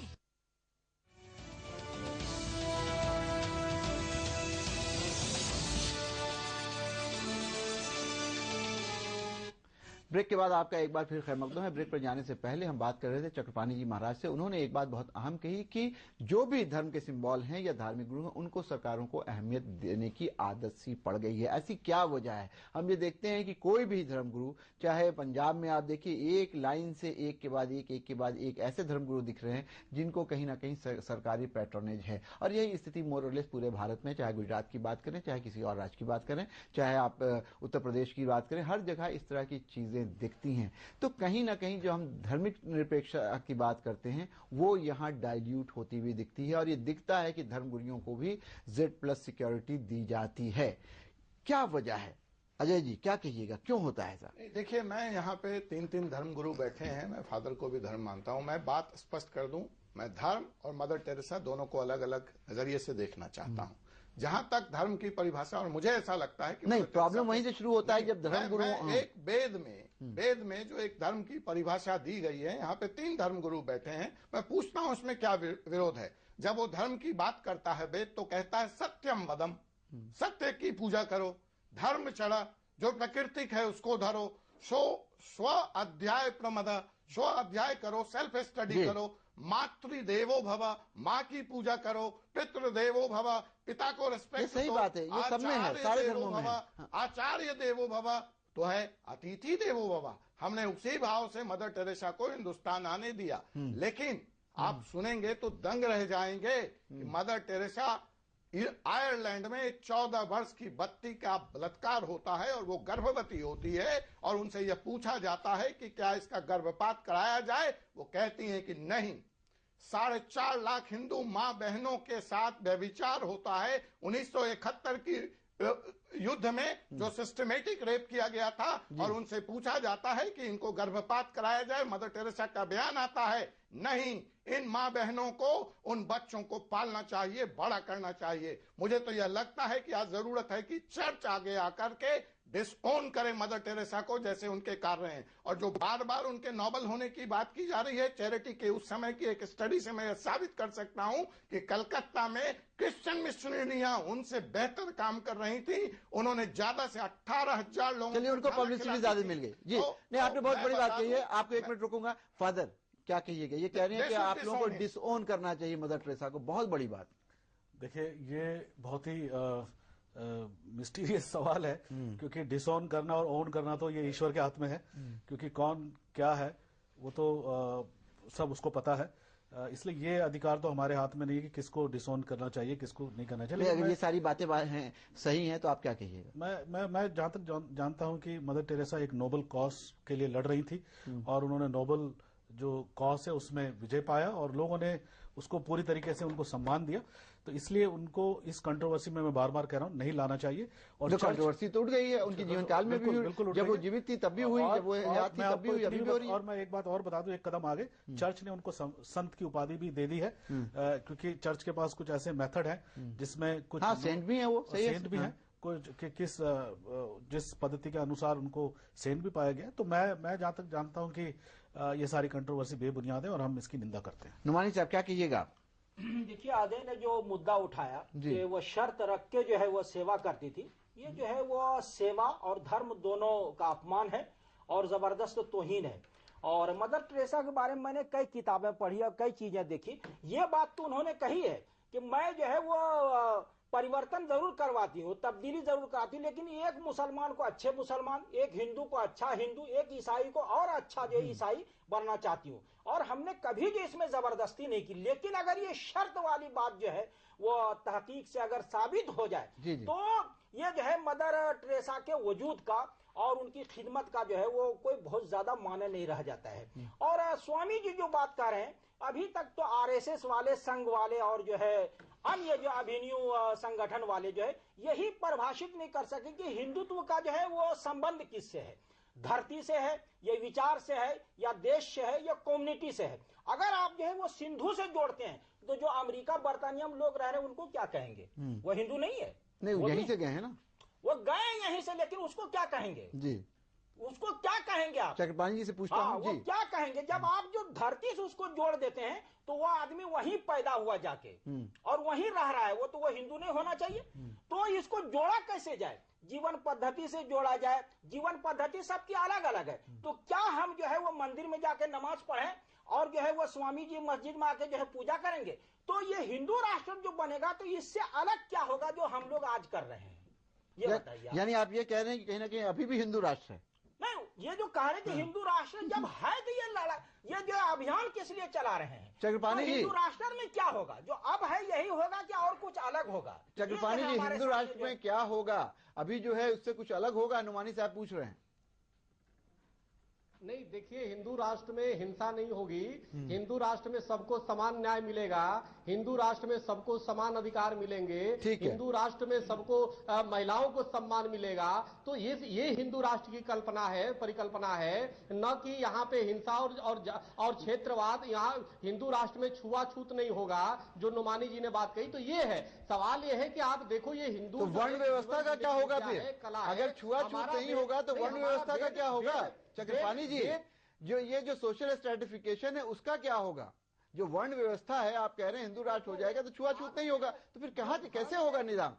ब्रेक के बाद आपका एक बार फिर खैर मकदम है। ब्रेक पर जाने से पहले हम बात कर रहे थे चक्रपाणी जी महाराज से। उन्होंने एक बात बहुत अहम कही कि जो भी धर्म के सिंबल हैं या धार्मिक गुरु हैं, उनको सरकारों को अहमियत देने की आदत सी पड़ गई है। ऐसी क्या वजह है? हम ये देखते हैं कि कोई भी धर्मगुरु, चाहे पंजाब में आप देखिए, एक लाइन से एक के बाद एक ऐसे धर्मगुरु दिख रहे हैं जिनको कहीं ना कहीं सरकारी पैट्रोनेज है। और यही स्थिति मोरलेस पूरे भारत में, चाहे गुजरात की बात करें, चाहे किसी और राज्य की बात करें, चाहे आप उत्तर प्रदेश की बात करें, हर जगह इस तरह की चीजें दिखती हैं। तो कहीं ना कहीं जो हम धार्मिक निरपेक्षता की बात करते हैं वो यहाँ डाइल्यूट होती हुई दिखती है। और ये दिखता है कि धर्मगुरुओं को भी Z+ सिक्योरिटी दी जाती है। क्या वजह है? अजय जी क्या कहिएगा, क्यों होता है ऐसा? देखिए, मैं यहाँ पे 3 धर्मगुरु बैठे हैं। मैं फादर को भी धर्म मानता हूँ। मैं बात स्पष्ट कर दूं, मैं धर्म और मदर टेरेसा दोनों को अलग अलग नजरिए से देखना चाहता हूँ। जहां तक धर्म की परिभाषा, और मुझे ऐसा लगता है कि नहीं, प्रॉब्लम वहीं से शुरू होता है जब धर्मगुरु एक वेद में जो एक धर्म की परिभाषा दी गई है, यहाँ पे 3 धर्मगुरु बैठे हैं। मैं पूछता हूँ उसमें क्या विरोध है? जब वो धर्म की बात करता है वेद, तो कहता है सत्यम वदम, सत्य की पूजा करो, धर्म चढ़ा, जो प्राकृतिक है उसको धरो, स्व अध्याय प्रमद, स्व अध्याय करो, सेल्फ स्टडी करो, मातृदेवो भव, माँ की पूजा करो, पितृदेवो भव, पिता को रिस्पेक्ट सही बात है, ये सब में है, सारे धर्मों में है। आचार्य देवो भव तो है अतिथि देवो भव। हमने उसी भाव से मदर टेरेसा को हिंदुस्तान आने दिया। लेकिन आप सुनेंगे तो दंग रह जाएंगे कि मदर टेरेसा आयरलैंड में 14 वर्ष की बच्ची का बलात्कार होता है और वो गर्भवती होती है, और उनसे यह पूछा जाता है कि क्या इसका गर्भपात कराया जाए। वो कहती हैं कि नहीं। 4.5 लाख हिंदू मां बहनों के साथ व्यभिचार होता है। 1971 की युद्ध में जो सिस्टमेटिक रेप किया गया था, और उनसे पूछा जाता है कि इनको गर्भपात कराया जाए। मदर टेरेसा का बयान आता है, नहीं, इन माँ बहनों को, उन बच्चों को पालना चाहिए, बड़ा करना चाहिए। मुझे तो यह लगता है कि आज जरूरत है कि चर्च आगे आकर के डिसओन करे मदर टेरेसा को, जैसे उनके कार्य हैं। और जो बार बार उनके नोबल होने की बात की जा रही है, चैरिटी के उस समय की एक स्टडी से मैं साबित कर सकता हूं कि कलकत्ता में क्रिश्चियन मिशनरियां उनसे बेहतर काम कर रही थी। उन्होंने ज्यादा से 18,000 लोगों, चलिए उनको पब्लिसिटी ज्यादा मिल गई जी। नहीं, आपने बहुत बड़ी बात कही है। आपको 1 मिनट रुकूंगा। फादर क्या कहिएगा? ये कह रहे हैं कि आप लोगों को डिसओन करना चाहिए मदर टेरेसा को। बहुत बड़ी बात। देखिए, ये बहुत ही मिस्टीरियस सवाल है, क्योंकि डिसओन करना और ओन करना तो ये ईश्वर के हाथ में है। क्योंकि कौन क्या है वो तो सब उसको पता है। इसलिए ये अधिकार तो हमारे हाथ में नहीं है कि किसको डिसओन करना चाहिए, किसको नहीं करना चाहिए। अगर ये सारी बातें हैं, सही हैं, तो आप क्या कहिएगा? मैं जहां तक जानता हूं कि मदर टेरेसा एक नोबल कॉज के लिए लड़ रही थी, और उन्होंने नोबल जो कॉज है उसमें विजय पाया, और लोगों ने उसको पूरी तरीके से उनको सम्मान दिया। तो इसलिए उनको इस कंट्रोवर्सी में मैं बार बार कह रहा हूं, नहीं लाना चाहिए। और कंट्रोवर्सी तो उठ गई है उनकी जीवन काल में भी, जब वो जीवित थी तब भी हुई, जब वो हयात थी तब भी हुई, अभी भी हो रही है। और मैं एक बात और बता दूं, एक कदम आगे, चर्च ने उनको संत की उपाधि भी दे दी है, क्योंकि चर्च के पास कुछ ऐसे मेथड है जिसमें कुछ सेंट भी है, वो सेंट भी है, किस जिस पद्धति के अनुसार उनको सेंट भी पाया गया। तो मैं जहां तक जानता हूं कि ये सारी कंट्रोवर्सी बेबुनियाद है और हम इसकी निंदा करते हैं। नुमानी साहब क्या कहिएगा? देखिए, आदे ने जो मुद्दा उठाया कि वो शर्त रख के जो है वो सेवा करती थी, ये जो है वो सेवा और धर्म दोनों का अपमान है। और जबरदस्त तौहीन है। और मदर टेरेसा के बारे में मैंने कई किताबें पढ़ी और कई चीजें देखी। ये बात तो उन्होंने कही है कि मैं जो है वो परिवर्तन जरूर करवाती हूँ, तब्दीली जरूर कराती हूँ, लेकिन एक मुसलमान को अच्छे मुसलमान, एक हिंदू को अच्छा हिंदू, एक ईसाई को और अच्छा जो ईसाई बनना चाहती हूँ। और हमने कभी जो इसमें जबरदस्ती नहीं की। लेकिन अगर ये शर्त वाली बात जो है वो तहकीक से अगर साबित हो जाए तो ये जो है मदर टेरेसा के वजूद का और उनकी खिदमत का जो है वो कोई बहुत ज्यादा माने नहीं रह जाता है। और स्वामी जी जो बात कर रहे हैं, अभी तक तो आरएसएस वाले, संघ वाले और जो है अन्य जो अभिनव संगठन वाले जो है यही परिभाषित नहीं कर सके कि हिंदुत्व का जो है वो संबंध किससे है, धरती से है या विचार से है या देश से है या कम्युनिटी से है। अगर आप जो है वो सिंधु से जोड़ते हैं तो जो अमेरिका बर्तानिया में लोग रह रहे हैं उनको क्या कहेंगे? वो हिंदू नहीं है, नहीं वो यहीं से गए हैं ना, वो गए यहीं से, लेकिन उसको क्या कहेंगे जी? उसको क्या कहेंगे आप? चक्रपाणी जी से पूछता हूं वो क्या कहेंगे? जब आप जो धरती से उसको जोड़ देते हैं तो वह आदमी वहीं पैदा हुआ जाके और वहीं रह रहा है, वो तो वो हिंदू नहीं होना चाहिए। तो इसको जोड़ा कैसे जाए? जीवन पद्धति से जोड़ा जाए। जीवन पद्धति सबकी अलग अलग है। तो क्या हम जो है वो मंदिर में जाके नमाज पढ़ें और जो है वो स्वामी जी मस्जिद में आके जो है पूजा करेंगे? तो ये हिंदू राष्ट्र जो बनेगा तो इससे अलग क्या होगा जो हम लोग आज कर रहे हैं? ये बताइए। यानी आप ये कह रहे हैं कि कहीं ना कहीं अभी भी हिंदू राष्ट्र है? नहीं, ये जो कह रहे हैं कि हिंदू राष्ट्र जब है तो ये जो अभियान किस लिए चला रहे हैं? चक्रपाणी जी, हिंदू राष्ट्र में क्या होगा? जो अब है यही होगा क्या और कुछ अलग होगा? चक्रपाणी जी, हिंदू राष्ट्र में क्या होगा अभी जो है उससे कुछ अलग होगा? नुमानी साहब पूछ रहे हैं। नहीं, देखिए, हिंदू राष्ट्र में हिंसा नहीं होगी। हिंदू राष्ट्र में सबको समान न्याय मिलेगा। हिंदू राष्ट्र में सबको समान अधिकार मिलेंगे। हिंदू राष्ट्र में सबको महिलाओं को सम्मान मिलेगा। तो ये हिंदू राष्ट्र की कल्पना है, परिकल्पना है, न कि यहाँ पे हिंसा और क्षेत्रवाद। यहाँ हिंदू राष्ट्र में छुआछूत नहीं होगा, जो नुमानी जी ने बात कही। तो ये है सवाल, ये है कि आप देखो ये हिंदू तो वर्ण व्यवस्था का क्या होगा फिर? अगर छुआछूत नहीं होगा तो वर्ण व्यवस्था का क्या होगा? चक्रपाणी जी, जो सोशल स्ट्रेटिफिकेशन है उसका क्या होगा? जो वर्ण व्यवस्था है, आप कह रहे हैं हिंदू राष्ट्र हो जाएगा तो छुआछूत नहीं होगा, तो फिर कहां कैसे होगा निजाम?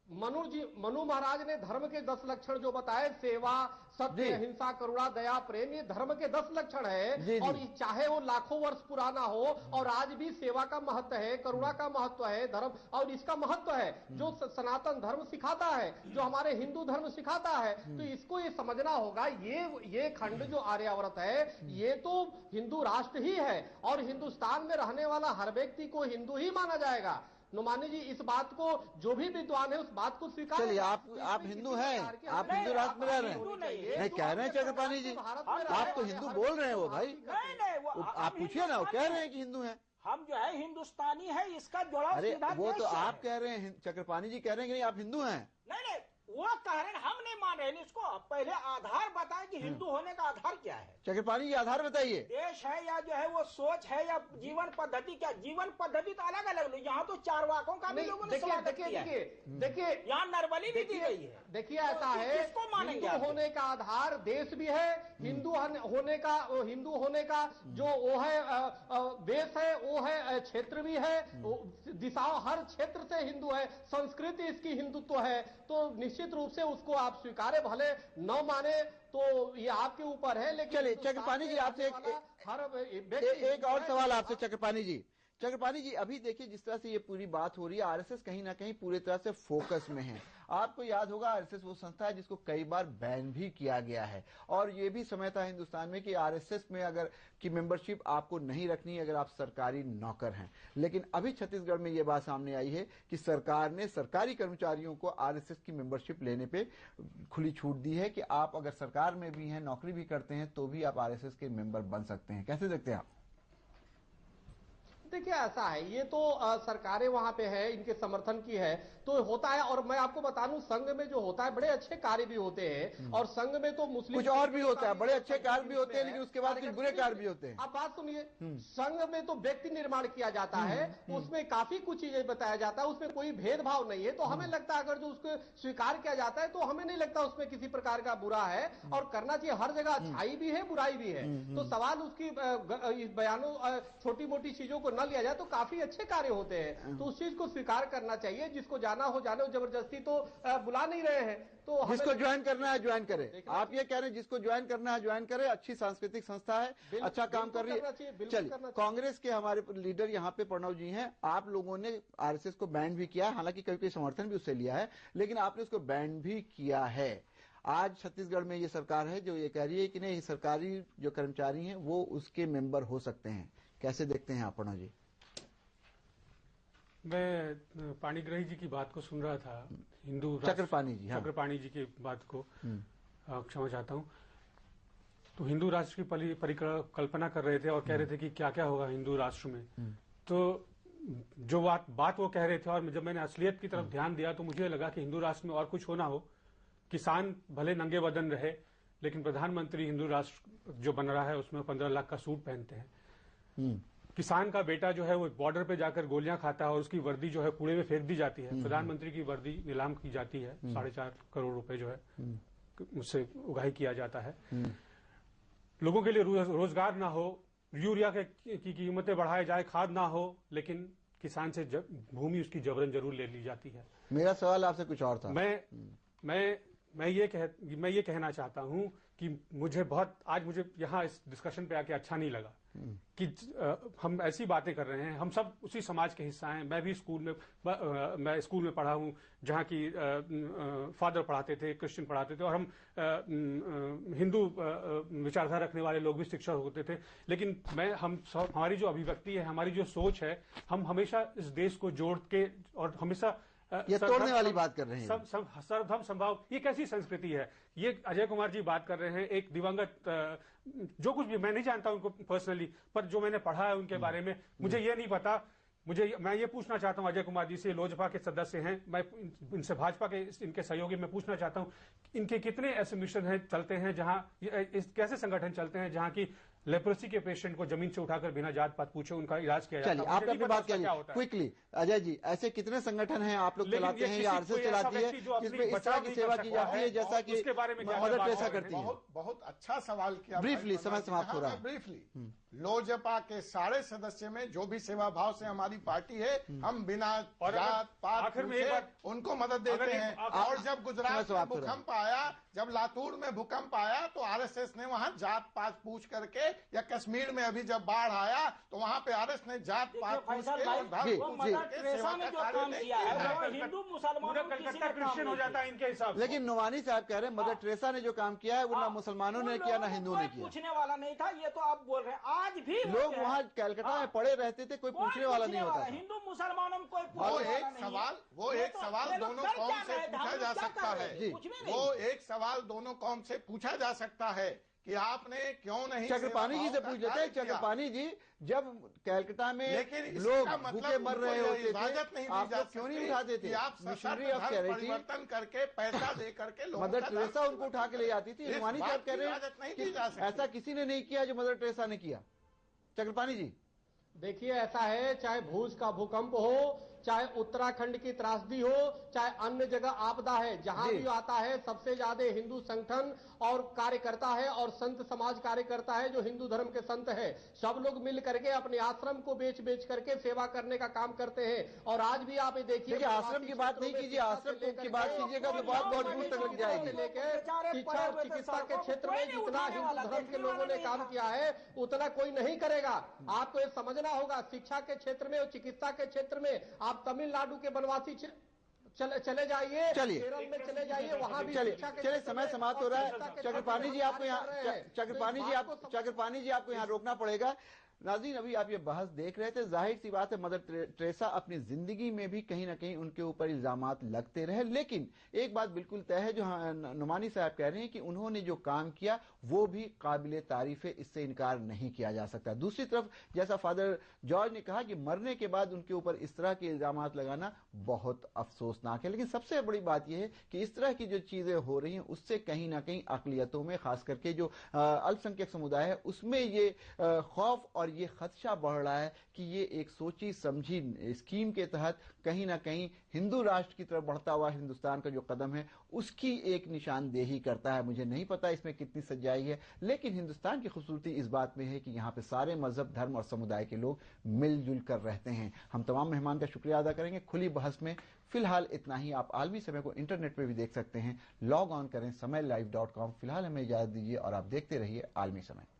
मनु महाराज ने धर्म के 10 लक्षण जो बताए, सेवा, सत्य, अहिंसा, करुणा, दया, प्रेम, ये धर्म के 10 लक्षण है। और चाहे वो लाखों वर्ष पुराना हो और आज भी सेवा का महत्व है, करुणा का महत्व है, धर्म और इसका महत्व है जो सनातन धर्म सिखाता है, जो हमारे हिंदू धर्म सिखाता है। तो इसको ये समझना होगा, ये खंड जो आर्यावर्त है ये तो हिंदू राष्ट्र ही है और हिंदुस्तान में रहने वाला हर व्यक्ति को हिंदू ही माना जाएगा। नुमानी जी, इस बात को जो भी विद्वान है उस बात को स्वीकार। चलिए, आप हिंदू हैं, आप हिंदू राष्ट्र में रह रहे हैं, नहीं कह रहे हैं चक्रपाणी जी, आप तो हिंदू बोल रहे हैं वो भाई, आप पूछिए ना, वो कह रहे हैं कि हिंदू हैं। हम जो है हिंदुस्तानी है, इसका जोड़ा। अरे वो तो आप कह रहे हैं, चक्रपाणी जी कह रहे हैं कि नहीं आप हिंदू हैं। नहीं, वो कह रहे हैं, हम नहीं मान रहे हैं इसको। पहले आधार बताएं कि हिंदू होने का आधार क्या है? चक्रपाणी जी, आधार बताइए। देश है या जो है वो सोच है या जीवन पद्धति? क्या जीवन पद्धति तो अलग अलग। यहाँ तो चारवाकों का भी लोगों ने स्वागत किया है। देखिए, यहाँ नरबली भी दी गई है। देखिए, ऐसा है, हिंदू होने का आधार देश भी है। हिंदू होने का जो वो है देश है, वो है क्षेत्र भी है, दिशाओं हर क्षेत्र से हिंदू है। संस्कृति इसकी हिंदुत्व है, तो निश्चित रूप से उसको आप स्वीकारे, भले न माने तो ये आपके ऊपर है। लेकिन चलिए चक्रपाणी जी, आपसे एक और सवाल आपसे चक्रपाणी जी। चक्रपाणी जी, अभी देखिए जिस तरह से ये पूरी बात हो रही है, आरएसएस कहीं ना कहीं पूरी तरह से फोकस में है। आपको याद होगा आरएसएस वो संस्था है जिसको कई बार बैन भी किया गया है, और ये भी समय था हिंदुस्तान में कि आरएसएस में अगर की मेंबरशिप आपको नहीं रखनी अगर आप सरकारी नौकर हैं। लेकिन अभी छत्तीसगढ़ में ये बात सामने आई है कि सरकार ने सरकारी कर्मचारियों को आरएसएस की मेंबरशिप लेने पे खुली छूट दी है कि आप अगर सरकार में भी हैं, नौकरी भी करते हैं, तो भी आप आरएसएस के मेंबर बन सकते हैं। कैसे देखते हैं आप? देखिए, ऐसा है, ये तो सरकारें वहां पे है, इनके समर्थन की है तो होता है। और मैं आपको बता दूं, संघ में जो होता है बड़े अच्छे कार्य भी होते हैं, और संघ में तो मुस्लिम कुछ और भी होता है, बड़े अच्छे कार्य भी होते हैं, लेकिन उसके बाद कुछ बुरे कार्य भी होते हैं। आप बात सुनिए, संघ में तो व्यक्ति निर्माण किया जाता है, उसमें काफी कुछ चीजें बताया जाता है, उसमें कोई भेदभाव नहीं है। तो हमें लगता है अगर जो उसको स्वीकार किया जाता है तो हमें नहीं लगता उसमें किसी प्रकार का बुरा है, और करना चाहिए। हर जगह अच्छाई भी है, बुराई भी है। तो सवाल उसकी बयानों, छोटी मोटी चीजों को न लिया जाए तो काफी अच्छे कार्य होते हैं, तो उस चीज को स्वीकार करना चाहिए। जिसको जाना हो जाने, जबरदस्ती तो बुला नहीं रहे हैं, तो जिसको ज्वाइन करना है ज्वाइन करे। आप ये कह रहे हैं जिसको ज्वाइन करना है ज्वाइन करे, अच्छी सांस्कृतिक संस्था है, अच्छा काम कर रही है। चलिए, कांग्रेस के हमारे लीडर यहाँ पे प्रणव जी हैं, आप लोगों ने आरएसएस को बैन भी किया, हालांकि कभी कभी समर्थन भी उससे लिया है, लेकिन आपने उसको बैन भी किया है। आज छत्तीसगढ़ में ये सरकार है जो ये कह रही है कि नहीं, सरकारी जो कर्मचारी हैं वो उसके मेंबर हो सकते हैं। कैसे देखते हैं आप प्रणव जी? मैं पाणिग्राही जी की बात को सुन रहा था, हिंदू चक्रपाणी जी, हाँ। चक्रपाणी जी की बात को क्षमा चाहता हूँ। तो हिंदू राष्ट्र की परिकल्पना कर रहे थे और कह रहे थे कि क्या क्या होगा हिंदू राष्ट्र में। तो जो बात वो कह रहे थे, और जब मैंने असलियत की तरफ ध्यान दिया तो मुझे लगा कि हिंदू राष्ट्र में और कुछ होना हो, किसान भले नंगे बदन रहे, लेकिन प्रधानमंत्री हिंदू राष्ट्र जो बन रहा है उसमें 15 लाख का सूट पहनते हैं। किसान का बेटा जो है वो बॉर्डर पे जाकर गोलियां खाता है और उसकी वर्दी जो है कूड़े में फेंक दी जाती है। प्रधानमंत्री की वर्दी नीलाम की जाती है, 4.5 करोड़ रुपए जो है उससे उगाही किया जाता है। लोगों के लिए रोजगार ना हो, यूरिया की कीमतें बढ़ाए जाए, खाद ना हो, लेकिन किसान से भूमि उसकी जबरन जरूर ले ली जाती है। मेरा सवाल आपसे कुछ और था। मैं ये कहना चाहता हूं कि मुझे यहाँ इस डिस्कशन पे आके अच्छा नहीं लगा कि हम ऐसी बातें कर रहे हैं। हम सब उसी समाज के हिस्सा हैं। मैं भी मैं स्कूल में पढ़ा हूं जहां की फादर पढ़ाते थे, क्रिश्चियन पढ़ाते थे, और हम हिंदू विचारधारा रखने वाले लोग भी शिक्षक होते थे। लेकिन हमारी जो अभिव्यक्ति है, हमारी जो सोच है, हम हमेशा इस देश को जोड़ के और हमेशा ये तोड़ने वाली बात कर रहे हैं। सर्वधर्म संभाव, ये कैसी संस्कृति है? ये अजय कुमार जी बात कर रहे हैं, एक दिवंगत, जो कुछ भी, मैं नहीं जानता उनको पर्सनली, पर जो मैंने पढ़ा है उनके बारे में, मुझे ये नहीं पता। मैं ये पूछना चाहता हूं अजय कुमार जी से, लोजपा के सदस्य हैं, मैं इनसे भाजपा के इनके सहयोगी मैं पूछना चाहता हूं, इनके कितने ऐसे मिशन चलते हैं जहां कैसे संगठन चलते हैं जहां की लेप्रोसी के पेशेंट को जमीन से उठाकर बिना जात पात पूछे उनका इलाज किया जाता है? चलिए, आपने अपनी बात कही क्विकली। अजय जी, ऐसे कितने संगठन हैं आप लोग चलाते हैं या आरएसएस चलाती है जिसमें इस तरह की सेवा की जाती है जैसा कि मदर टेरेसा करती है? बहुत अच्छा सवाल किया। ब्रीफली, समय समाप्त हो रहा है। ब्रीफली, लोजपा के सारे सदस्य में जो भी सेवा भाव से हमारी पार्टी है, हम बिना जात पात उनको मदद देते हैं। और जब गुजरात में भूकंप आया, जब लातूर में भूकंप आया, तो आरएसएस ने वहां जात पात पूछ करके, या कश्मीर में अभी जब बाढ़ आया तो वहां पे आरएस ने जात पात पूछ के और धर्म पूछ के सेवा का कार्य किया है। हिंदू मुसलमान क्रिश्चियन हो जाता है इनके हिसाब से। लेकिन नुमानी साहब कह रहे हैं मदर टेरेसा ने जो काम किया है वो ना मुसलमानों ने किया ना हिंदुओं ने किया। पूछने वाला नहीं था, ये तो आप बोल रहे हैं। आज भी लोग वहाँ कलकत्ता में पड़े रहते थे, कोई पूछने वाला नहीं होता। हिंदू मुसलमानों में कोई वो एक सवाल दोनों कौम से पूछा जा सकता है। वो एक सवाल दोनों कौम से पूछा जा सकता है कि आपने क्यों नहीं। चक्रपाणी जी से पूछ लेते हैं। चक्रपाणी जी, जब कलकत्ता में लोग भूखे मर रहे होते थे, आप लोग क्यों नहीं उठाते थे? मिशनरी ऑफ परिवर्तन करके पैसा दे करके मदर टेरेसा उनको उठा के ले जाती थी। नुमानी साहब कह रहे हैं ऐसा किसी ने नहीं किया जो मदर टेरेसा ने किया। चक्रपाणी जी, देखिए, ऐसा है, चाहे भूज का भूकंप हो, चाहे उत्तराखंड की त्रासदी हो, चाहे अन्य जगह आपदा है, जहां भी आता है सबसे ज्यादा हिंदू संगठन और कार्यकर्ता है और संत समाज कार्यकर्ता है जो हिंदू धर्म के संत है। सब लोग मिल करके अपने आश्रम को बेच करके सेवा करने का काम करते हैं। और आज भी आप देखिए, आश्रम की बात नहीं कीजिए, आश्रम की बात कीजिएगा तो बहुत दूर तक लग जाएगी। लेकर शिक्षा और चिकित्सा के क्षेत्र में जितना हिंदू धर्म के लोगों ने काम किया है उतना कोई नहीं करेगा। आपको ये समझना होगा, शिक्षा के क्षेत्र में और चिकित्सा के क्षेत्र में आप तमिलनाडु के बनवासी चले जाइए, केरल में चले जाइए, वहां भी चलिए समय समाप्त हो रहा है। चक्रपाणी जी आपको यहाँ रोकना पड़ेगा। नाज़रीन, अभी आप ये बहस देख रहे थे, जाहिर सी बात है मदर टेरेसा अपनी जिंदगी में भी कहीं ना कहीं उनके ऊपर इल्जामात लगते रहे, लेकिन एक बात बिल्कुल तय है जो नुमानी साहब कह रहे हैं कि उन्होंने जो काम किया वो भी काबिले तारीफ है, इससे इनकार नहीं किया जा सकता। दूसरी तरफ जैसा फादर जॉर्ज ने कहा कि मरने के बाद उनके ऊपर इस तरह के इल्जामात लगाना बहुत अफसोसनाक है, लेकिन सबसे बड़ी बात यह है कि इस तरह की जो चीजें हो रही हैं उससे कहीं ना कहीं अकलियतों में, खास करके जो अल्पसंख्यक समुदाय है उसमें ये खौफ और और ये खदशा बढ़ रहा है कि ये एक सोची समझी स्कीम के तहत कहीं ना कहीं हिंदू राष्ट्र की तरफ बढ़ता हुआ हिंदुस्तान का जो कदम है उसकी एक निशानदेही करता है। मुझे नहीं पता इसमें कितनी सच्चाई है, लेकिन हिंदुस्तान की खूबसूरती इस बात में है कि यहाँ पे सारे मजहब, धर्म और समुदाय के लोग मिलजुल कर रहते हैं। हम तमाम मेहमान का शुक्रिया अदा करेंगे खुली बहस में। फिलहाल इतना ही। आप आलमी समय को इंटरनेट पे भी देख सकते हैं, लॉग ऑन करें समय live.com। फिलहाल हमें इजाजत दीजिए और आप देखते रहिए आलमी समय।